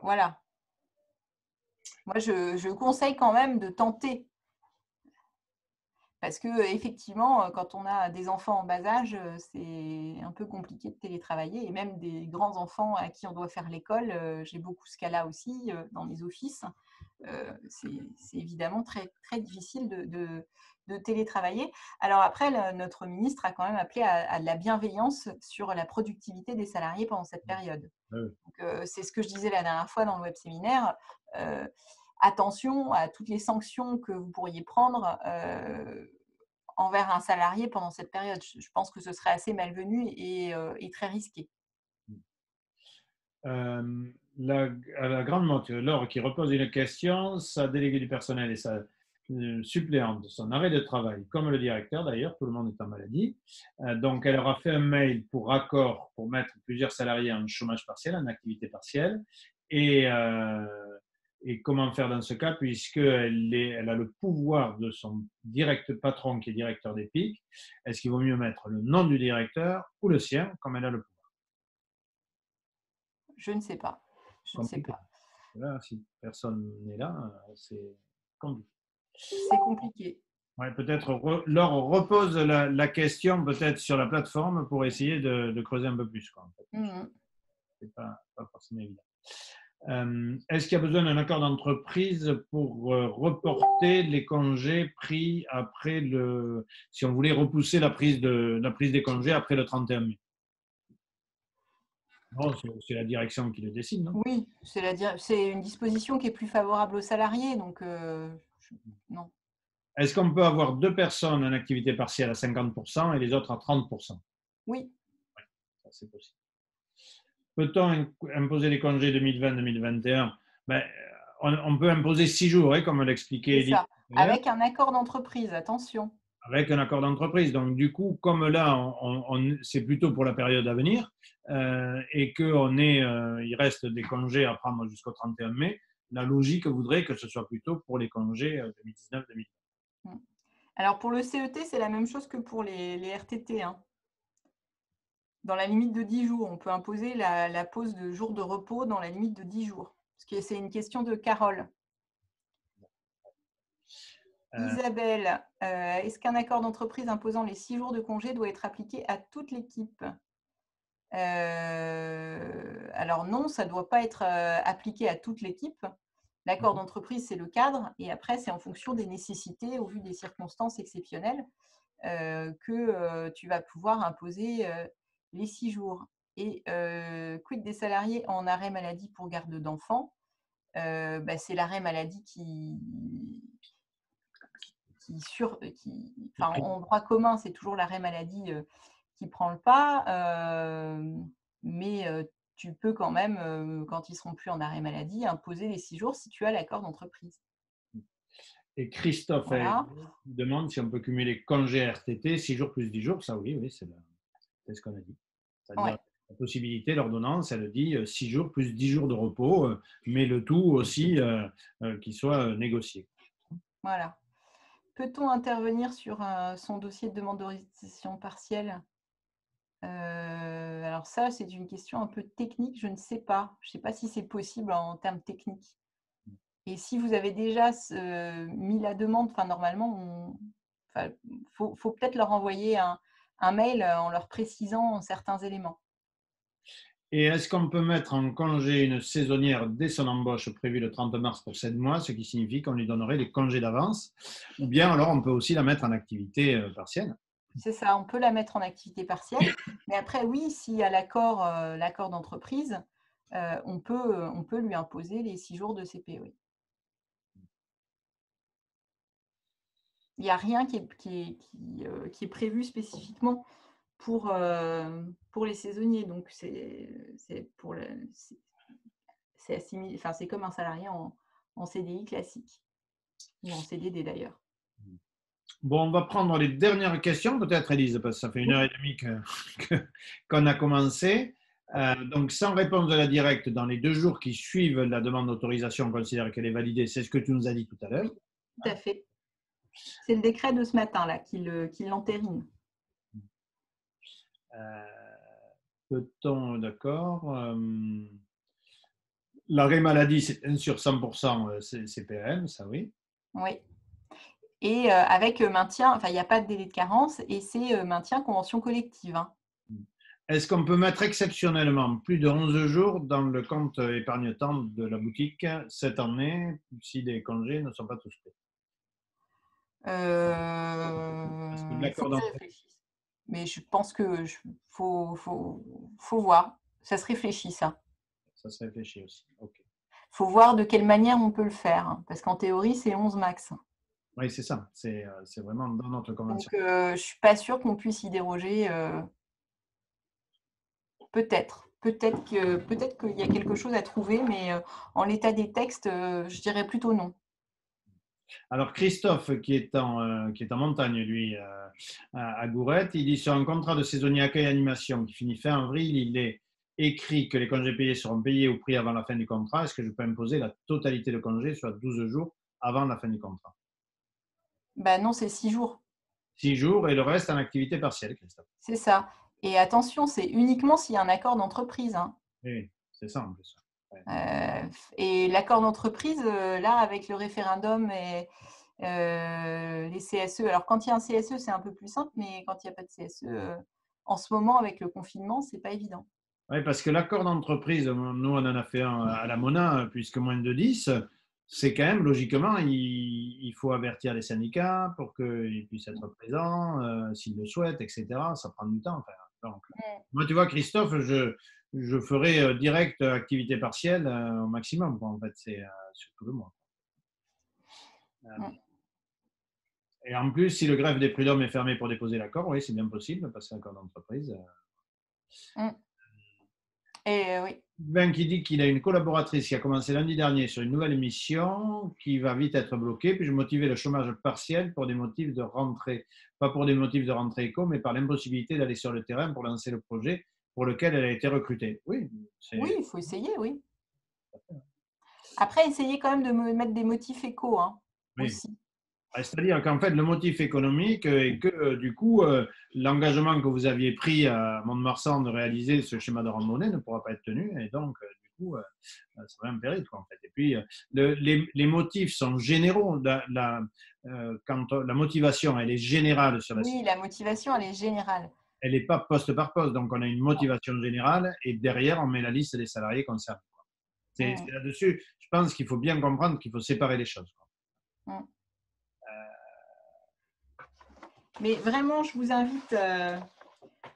Voilà. Moi, je conseille quand même de tenter. Parce que effectivement, quand on a des enfants en bas âge, c'est un peu compliqué de télétravailler et même des grands enfants à qui on doit faire l'école, j'ai beaucoup ce cas-là aussi, dans mes offices. C'est évidemment très, très difficile de télétravailler. Alors après, notre ministre a quand même appelé à de la bienveillance sur la productivité des salariés pendant cette période. Oui. Donc, c'est ce que je disais la dernière fois dans le web séminaire. Attention à toutes les sanctions que vous pourriez prendre envers un salarié pendant cette période. Je pense que ce serait assez malvenu et très risqué. À la grande motte, Laure qui repose une question, sa déléguée du personnel et sa suppléante, son arrêt de travail, comme le directeur d'ailleurs, tout le monde est en maladie. Donc elle aura fait un mail pour accord pour mettre plusieurs salariés en chômage partiel, en activité partielle. Et, euh, et comment faire dans ce cas, puisqu'elle a le pouvoir de son direct patron qui est directeur d'EPIC. Est-ce qu'il vaut mieux mettre le nom du directeur ou le sien, comme elle a le pouvoir? Je ne sais pas. Je ne sais Compliqué. pas. Là, si personne n'est là, c'est compliqué. C'est compliqué. Ouais, peut-être Laure repose la question peut-être sur la plateforme pour essayer de creuser un peu plus, quoi, en fait. Mmh. C'est pas forcément évident. Est-ce qu'il y a besoin d'un accord d'entreprise pour reporter les congés pris après si on voulait repousser la prise des congés après le 31 mai? Non, c'est la direction qui le décide, non? Oui, c'est une disposition qui est plus favorable aux salariés. Donc, non. Est-ce qu'on peut avoir deux personnes en activité partielle à 50% et les autres à 30%? Oui, Ça, c'est possible. Peut-on imposer les congés 2020-2021? Ben, on peut imposer 6 jours, hein, comme l'expliquait c'est Elie ça. tout à l'heure, Avec un accord d'entreprise, attention. avec un accord d'entreprise. Donc, du coup, comme là, c'est plutôt pour la période à venir et qu'il reste des congés à prendre jusqu'au 31 mai, la logique voudrait que ce soit plutôt pour les congés 2019-2020. Mmh. Alors, pour le CET, c'est la même chose que pour les RTT, hein. Dans la limite de 10 jours, on peut imposer la pause de jours de repos dans la limite de 10 jours. Parce que c'est une question de Carole. Isabelle, est-ce qu'un accord d'entreprise imposant les 6 jours de congé doit être appliqué à toute l'équipe? Alors non, ça ne doit pas être appliqué à toute l'équipe. L'accord d'entreprise, c'est le cadre, et après, c'est en fonction des nécessités, au vu des circonstances exceptionnelles, que tu vas pouvoir imposer les 6 jours. Et quid des salariés en arrêt maladie pour garde d'enfants? C'est l'arrêt maladie enfin, en droit commun, c'est toujours l'arrêt maladie qui prend le pas, mais tu peux quand même, quand ils seront plus en arrêt maladie, imposer les 6 jours si tu as l'accord d'entreprise. Et Christophe Voilà. demande si on peut cumuler congé RTT, 6 jours plus 10 jours. Ça, oui, c'est ce qu'on a dit. C'est-à-dire Ouais, la possibilité, l'ordonnance, elle dit 6 jours plus 10 jours de repos, mais le tout aussi qui soit négocié. voilà. Peut-on intervenir sur son dossier de demande d'autorisation partielle? Alors ça, c'est une question un peu technique, je ne sais pas. Je ne sais pas si c'est possible en termes techniques. Et si vous avez déjà mis la demande, enfin normalement, faut peut-être leur envoyer un mail en leur précisant certains éléments. Et est-ce qu'on peut mettre en congé une saisonnière dès son embauche prévue le 30 mars pour 7 mois, ce qui signifie qu'on lui donnerait des congés d'avance? Ou bien alors on peut aussi la mettre en activité partielle? C'est ça, on peut la mettre en activité partielle. Mais après, oui, s'il y a l'accord d'entreprise, on peut lui imposer les 6 jours de CP, oui. Il n'y a rien qui est prévu spécifiquement pour les saisonniers. Donc, c'est comme un salarié en CDI classique ou en CDD d'ailleurs. Bon, on va prendre les dernières questions, peut-être, Élise, parce que ça fait 1 heure et demie qu'on a commencé. Donc, sans réponse de la directe dans les 2 jours qui suivent la demande d'autorisation, on considère qu'elle est validée. C'est ce que tu nous as dit tout à l'heure. Oui, tout à fait. C'est le décret de ce matin-là qui l'entérine. Peut-on, d'accord. L'arrêt maladie, c'est bien sûr 100% CPM, ça oui. Oui. Et avec maintien, enfin, il n'y a pas de délai de carence et c'est maintien convention collective, hein. Est-ce qu'on peut mettre exceptionnellement plus de 11 jours dans le compte épargne-temps de la boutique cette année si les congés ne sont pas tous faits? Parce que Il faut l'accord que je d'entreprise, réfléchisse. Mais je pense que faut voir. Ça se réfléchit, ça. ça se réfléchit aussi. Ok. Faut voir de quelle manière on peut le faire, hein, parce qu'en théorie, c'est 11 max. Oui, c'est ça. C'est vraiment dans notre convention. Donc, je suis pas sûre qu'on puisse y déroger. Peut-être qu'il y a quelque chose à trouver, mais en l'état des textes, je dirais plutôt non. Alors Christophe, qui est en montagne, lui, à Gourette, il dit sur un contrat de saisonnier accueil animation qui finit fin avril, il est écrit que les congés payés seront payés au prix avant la fin du contrat. Est-ce que je peux imposer la totalité de congés, soit 12 jours, avant la fin du contrat? Bah non, c'est 6 jours. 6 jours et le reste en activité partielle, Christophe. C'est ça. Et attention, c'est uniquement s'il y a un accord d'entreprise, hein. Oui, c'est ça en plus. Ouais. Et l'accord d'entreprise, là, avec le référendum et les CSE. Alors, quand il y a un CSE, c'est un peu plus simple, mais quand il n'y a pas de CSE, en ce moment, avec le confinement, c'est pas évident. Oui, parce que l'accord d'entreprise, nous, on en a fait un à la Mona, puisque moins de 10, c'est quand même, logiquement, il faut avertir les syndicats pour qu'ils puissent être présents, s'ils le souhaitent, etc. Ça prend du temps. Enfin, donc, moi, tu vois, Christophe, je ferai direct activité partielle au maximum, quoi, en fait, c'est sur tout le mois. Mm. Et en plus, si le greffe des prud'hommes est fermé pour déposer l'accord, oui, c'est bien possible, parce que l'accord d'entreprise. Mm. Et oui. Ben qui dit qu'il a une collaboratrice qui a commencé lundi dernier sur une nouvelle mission qui va vite être bloquée. Puis je motivais le chômage partiel pour des motifs de rentrée, pas pour des motifs de rentrée éco, mais par l'impossibilité d'aller sur le terrain pour lancer le projet pour lequel elle a été recrutée. Oui, Oui, c'est. il faut essayer, oui. Après, essayez quand même de me mettre des motifs éco, hein, Oui. aussi. C'est-à-dire qu'en fait, le motif économique est que, du coup, l'engagement que vous aviez pris à Mont-de-Marsan de réaliser ce schéma de randonnée ne pourra pas être tenu. Et donc, du coup, ça va un péril, quoi, en fait. Et puis, les motifs sont généraux. Quand la motivation, elle est générale sur la Oui, situation, la motivation, elle est générale. elle n'est pas poste par poste. Donc, on a une motivation générale et derrière, on met la liste des salariés concernés. C'est Mm. là-dessus, je pense qu'il faut bien comprendre qu'il faut séparer les choses, quoi. Mm. Mais vraiment, je vous invite,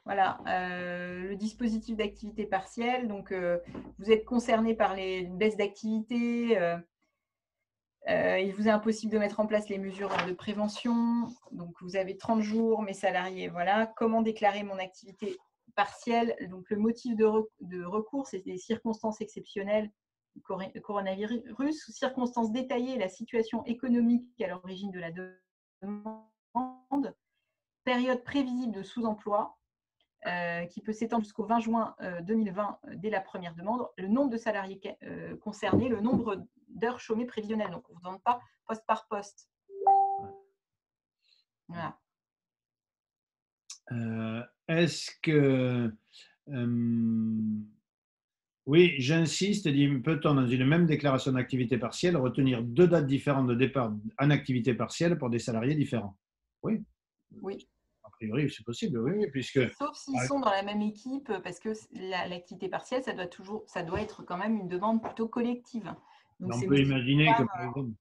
voilà, le dispositif d'activité partielle. Donc, vous êtes concerné par les baisses d'activité. Il vous est impossible de mettre en place les mesures de prévention. Donc, vous avez 30 jours, mes salariés. Voilà. Comment déclarer mon activité partielle? Donc, le motif de recours, c'est des circonstances exceptionnelles, coronavirus, circonstances détaillées, la situation économique à l'origine de la demande, période prévisible de sous-emploi, qui peut s'étendre jusqu'au 20 juin 2020 dès la première demande, le nombre de salariés concernés, le nombre d'heures chômées prévisionnelles. Donc, on ne vous demande pas poste par poste. Voilà. Est-ce que. Oui, j'insiste, peut-on, dans une même déclaration d'activité partielle, retenir deux dates différentes de départ en activité partielle pour des salariés différents? Oui, Oui. a priori, c'est possible, oui, oui, puisque Sauf s'ils sont dans la même équipe, parce que l'activité partielle, ça doit être quand même une demande plutôt collective. Donc, on c'est peut motivé imaginer que, par par exemple,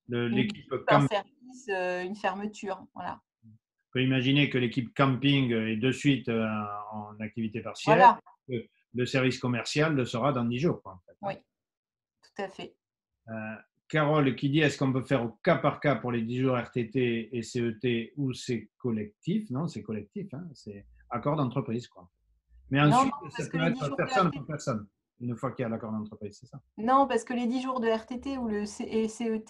une l'équipe équipe, un camp, service, une fermeture. Voilà. on peut imaginer que l'équipe camping est de suite en activité partielle, Voilà. que le service commercial le sera dans 10 jours, quoi, en fait, hein. Oui, tout à fait. Carole qui dit est-ce qu'on peut faire au cas par cas pour les 10 jours RTT et CET ou c'est collectif? Non, c'est collectif, hein, c'est accord d'entreprise, quoi. Mais Non, non, ensuite, ça parce que peut les 10 être jours de personne RTT, pour personne, une fois qu'il y a l'accord d'entreprise, c'est ça? non, parce que les 10 jours de RTT ou le CET,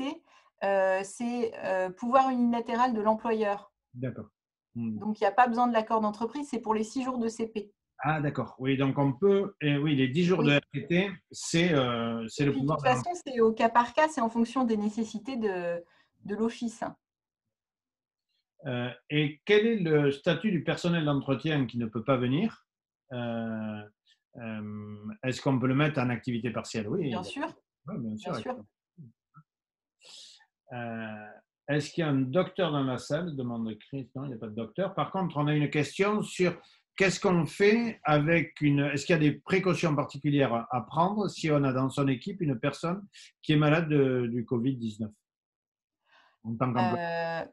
c'est pouvoir unilatéral de l'employeur. D'accord. Hmm. Donc, il n'y a pas besoin de l'accord d'entreprise, c'est pour les 6 jours de CP. Ah, d'accord. Oui, donc on peut, oui, les 10 jours de Oui. RTT, c'est Et le puis, de pouvoir toute de façon, l'employeur. c'est au cas par cas, c'est en fonction des nécessités de l'office. Et quel est le statut du personnel d'entretien qui ne peut pas venir? Est-ce qu'on peut le mettre en activité partielle? Oui, Bien sûr, oui, bien bien sûr. sûr. Euh, Est-ce qu'il y a un docteur dans la salle? Demande Chris. Non, il n'y a pas de docteur. Par contre, on a une question sur qu'est-ce qu'on fait avec une. Est-ce qu'il y a des précautions particulières à prendre si on a dans son équipe une personne qui est malade du Covid-19 en tant qu'employé?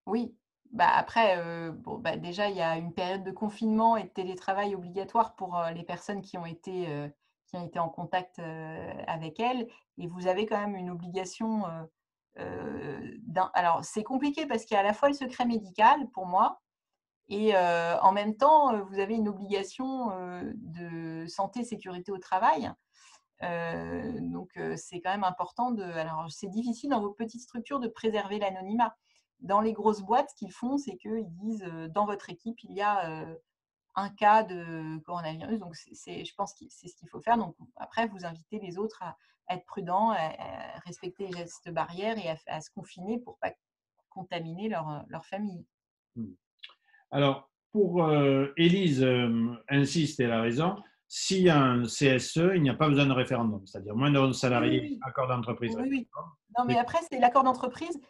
Oui, bah, après, bon, bah, déjà, il y a une période de confinement et de télétravail obligatoire pour, les personnes qui ont été en contact, avec elles et vous avez quand même une obligation, alors c'est compliqué parce qu'il y a à la fois le secret médical pour moi et en même temps, vous avez une obligation, de santé sécurité au travail. Donc c'est quand même important alors c'est difficile dans vos petites structures de préserver l'anonymat. Dans les grosses boîtes, ce qu'ils font, c'est qu'ils disent, dans votre équipe, il y a, un cas de coronavirus, donc je pense que c'est ce qu'il faut faire. Donc après, vous invitez les autres à être prudents, à respecter les gestes barrières et à se confiner pour pas contaminer leur famille. Hmm. Alors, pour Élise insiste et elle a raison, s'il y a un CSE, il n'y a pas besoin de référendum, c'est-à-dire moins de 11 Oui, oui, salariés, oui. accord d'entreprise, Oui, oui. référendum. Non, mais après, c'est l'accord d'entreprise,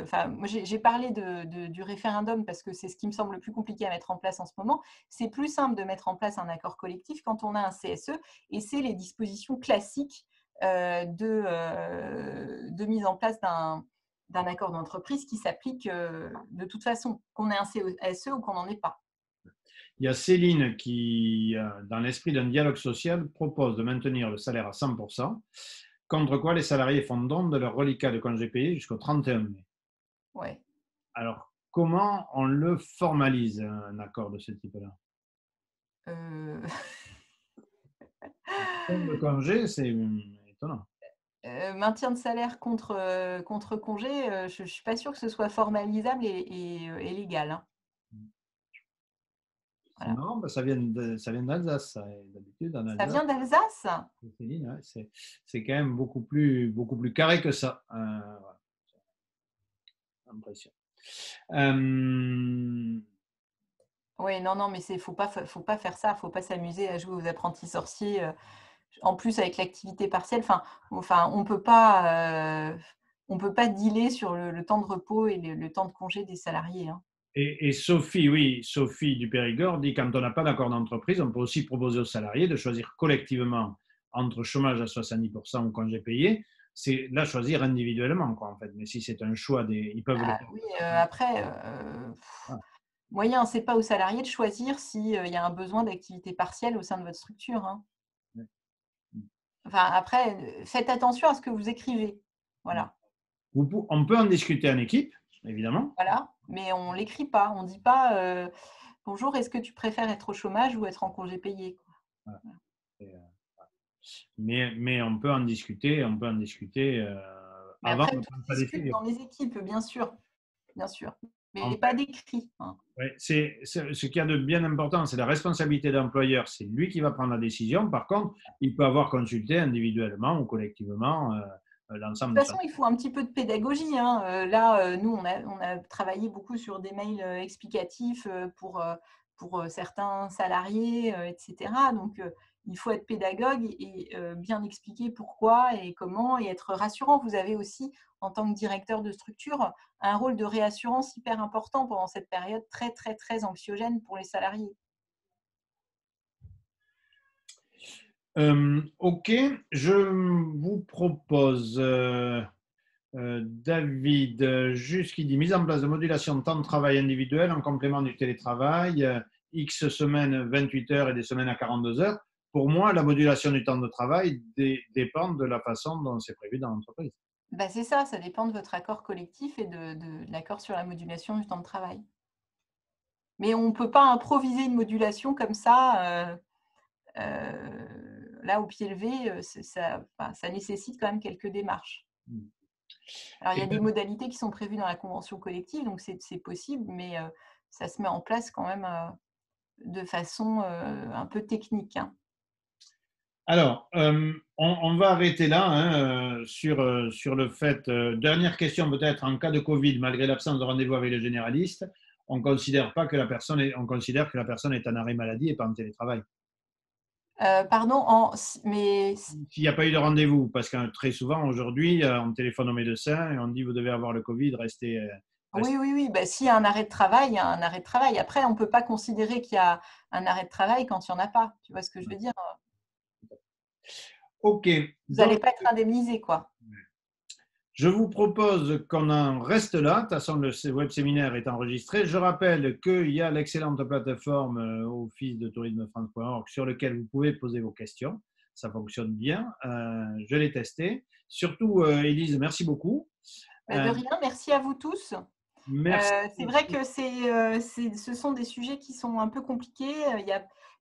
enfin, moi, j'ai parlé du référendum parce que c'est ce qui me semble le plus compliqué à mettre en place en ce moment. C'est plus simple de mettre en place un accord collectif quand on a un CSE et c'est les dispositions classiques de mise en place d'un accord d'entreprise qui s'applique de toute façon, qu'on ait un CSE ou qu'on n'en ait pas. Il y a Céline qui, dans l'esprit d'un dialogue social, propose de maintenir le salaire à 100%, contre quoi les salariés font don de leur reliquat de congés payés jusqu'au 31 mai. Ouais. Alors, comment on le formalise, un accord de ce type-là? Euh, Le congé, c'est étonnant. Maintien de salaire contre congé, je ne suis pas sûre que ce soit formalisable et légal, hein. C'est Voilà. marrant, parce que ça vient d'Alsace, ça. Et d'habitude, en Ça Alsace, vient d'Alsace? Céline, ouais, c'est quand même beaucoup plus carré que ça. Voilà, j'ai l'impression. Euh, Oui, non, non, mais faut pas faire ça, faut pas s'amuser à jouer aux apprentis sorciers. En plus, avec l'activité partielle, enfin, on peut pas dealer sur le temps de repos et le temps de congé des salariés, hein. et Sophie, oui, Sophie du Périgord dit quand on n'a pas d'accord d'entreprise, on peut aussi proposer aux salariés de choisir collectivement entre chômage à 70% ou congé payé. C'est là choisir individuellement, quoi, en fait. Mais si c'est un choix, ils peuvent le Ah faire. oui, après, Ah, moyen, c'est pas aux salariés de choisir s'il y a un besoin d'activité partielle au sein de votre structure, hein. ouais. Enfin, après, faites attention à ce que vous écrivez. Voilà. On peut en discuter en équipe, évidemment. Voilà. Mais on l'écrit pas. On dit pas bonjour, est-ce que tu préfères être au chômage ou être en congé payé, quoi. Voilà. Et, mais on peut en discuter Mais avant après, de tout prendre se sa discute décision. dans les équipes, bien sûr. Bien sûr. En Mais pas fait, d'écrit, hein. ouais, ce qu'il y a de bien important, c'est la responsabilité de l'employeur. C'est lui qui va prendre la décision. Par contre, il peut avoir consulté individuellement ou collectivement De l'ensemble toute de façon, il faut un petit peu de pédagogie, hein. Là, nous, on a travaillé beaucoup sur des mails explicatifs pour certains salariés, etc. Donc, il faut être pédagogue et bien expliquer pourquoi et comment et être rassurant. Vous avez aussi, en tant que directeur de structure, un rôle de réassurance hyper important pendant cette période très, très, très anxiogène pour les salariés. OK, je vous propose, David, juste qui dit mise en place de modulation de temps de travail individuel en complément du télétravail, X semaines, 28 heures et des semaines à 42 heures. Pour moi, la modulation du temps de travail dépend de la façon dont c'est prévu dans l'entreprise. Bah, c'est ça, ça dépend de votre accord collectif et de l'accord sur la modulation du temps de travail. Mais on ne peut pas improviser une modulation comme ça, là, au pied levé, enfin, ça nécessite quand même quelques démarches. Alors, il y Et a des modalités qui sont prévues dans la convention collective, donc c'est possible, mais ça se met en place quand même de façon un peu technique, hein. alors, on va arrêter là hein, sur le fait. Dernière question peut-être, en cas de Covid, malgré l'absence de rendez-vous avec le généraliste, on considère que la personne est en arrêt maladie et pas en télétravail. Pardon, mais S'il n'y a pas eu de rendez-vous, parce que très souvent aujourd'hui, on téléphone au médecin et on dit vous devez avoir le Covid, restez. oui, oui, oui. Bah, s'il y a un arrêt de travail, il y a un arrêt de travail. Après, on ne peut pas considérer qu'il y a un arrêt de travail quand il n'y en a pas. Tu vois ce que je veux dire? Ok, Vous n'allez donc pas être indemnisé, quoi. je vous propose qu'on en reste là. De toute façon, le web séminaire est enregistré. Je rappelle qu'il y a l'excellente plateforme office de tourisme France.org sur lequel vous pouvez poser vos questions. Ça fonctionne bien. Je l'ai testé. Surtout, Élise, merci beaucoup. Bah, de Euh, rien, merci à vous tous. merci. C'est vrai que ce sont des sujets qui sont un peu compliqués.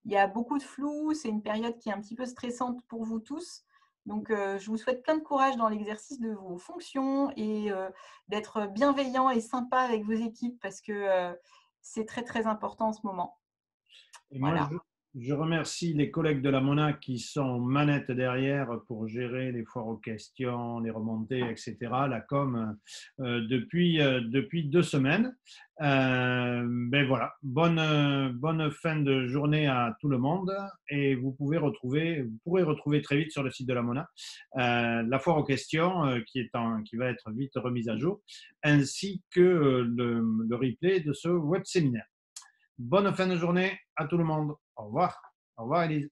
Il y a beaucoup de flou. C'est une période qui est un petit peu stressante pour vous tous. Donc, je vous souhaite plein de courage dans l'exercice de vos fonctions et d'être bienveillant et sympa avec vos équipes parce que c'est très, très important en ce moment. Et moi, Voilà. je remercie les collègues de la MONA qui sont manettes derrière pour gérer les foires aux questions, les remontées, etc., la com, depuis 2 semaines. Ben voilà, bonne fin de journée à tout le monde et vous pourrez retrouver très vite sur le site de la MONA la foire aux questions qui va être vite remise à jour, ainsi que le replay de ce web séminaire. Bonne fin de journée à tout le monde. Au revoir. Au revoir, Elise.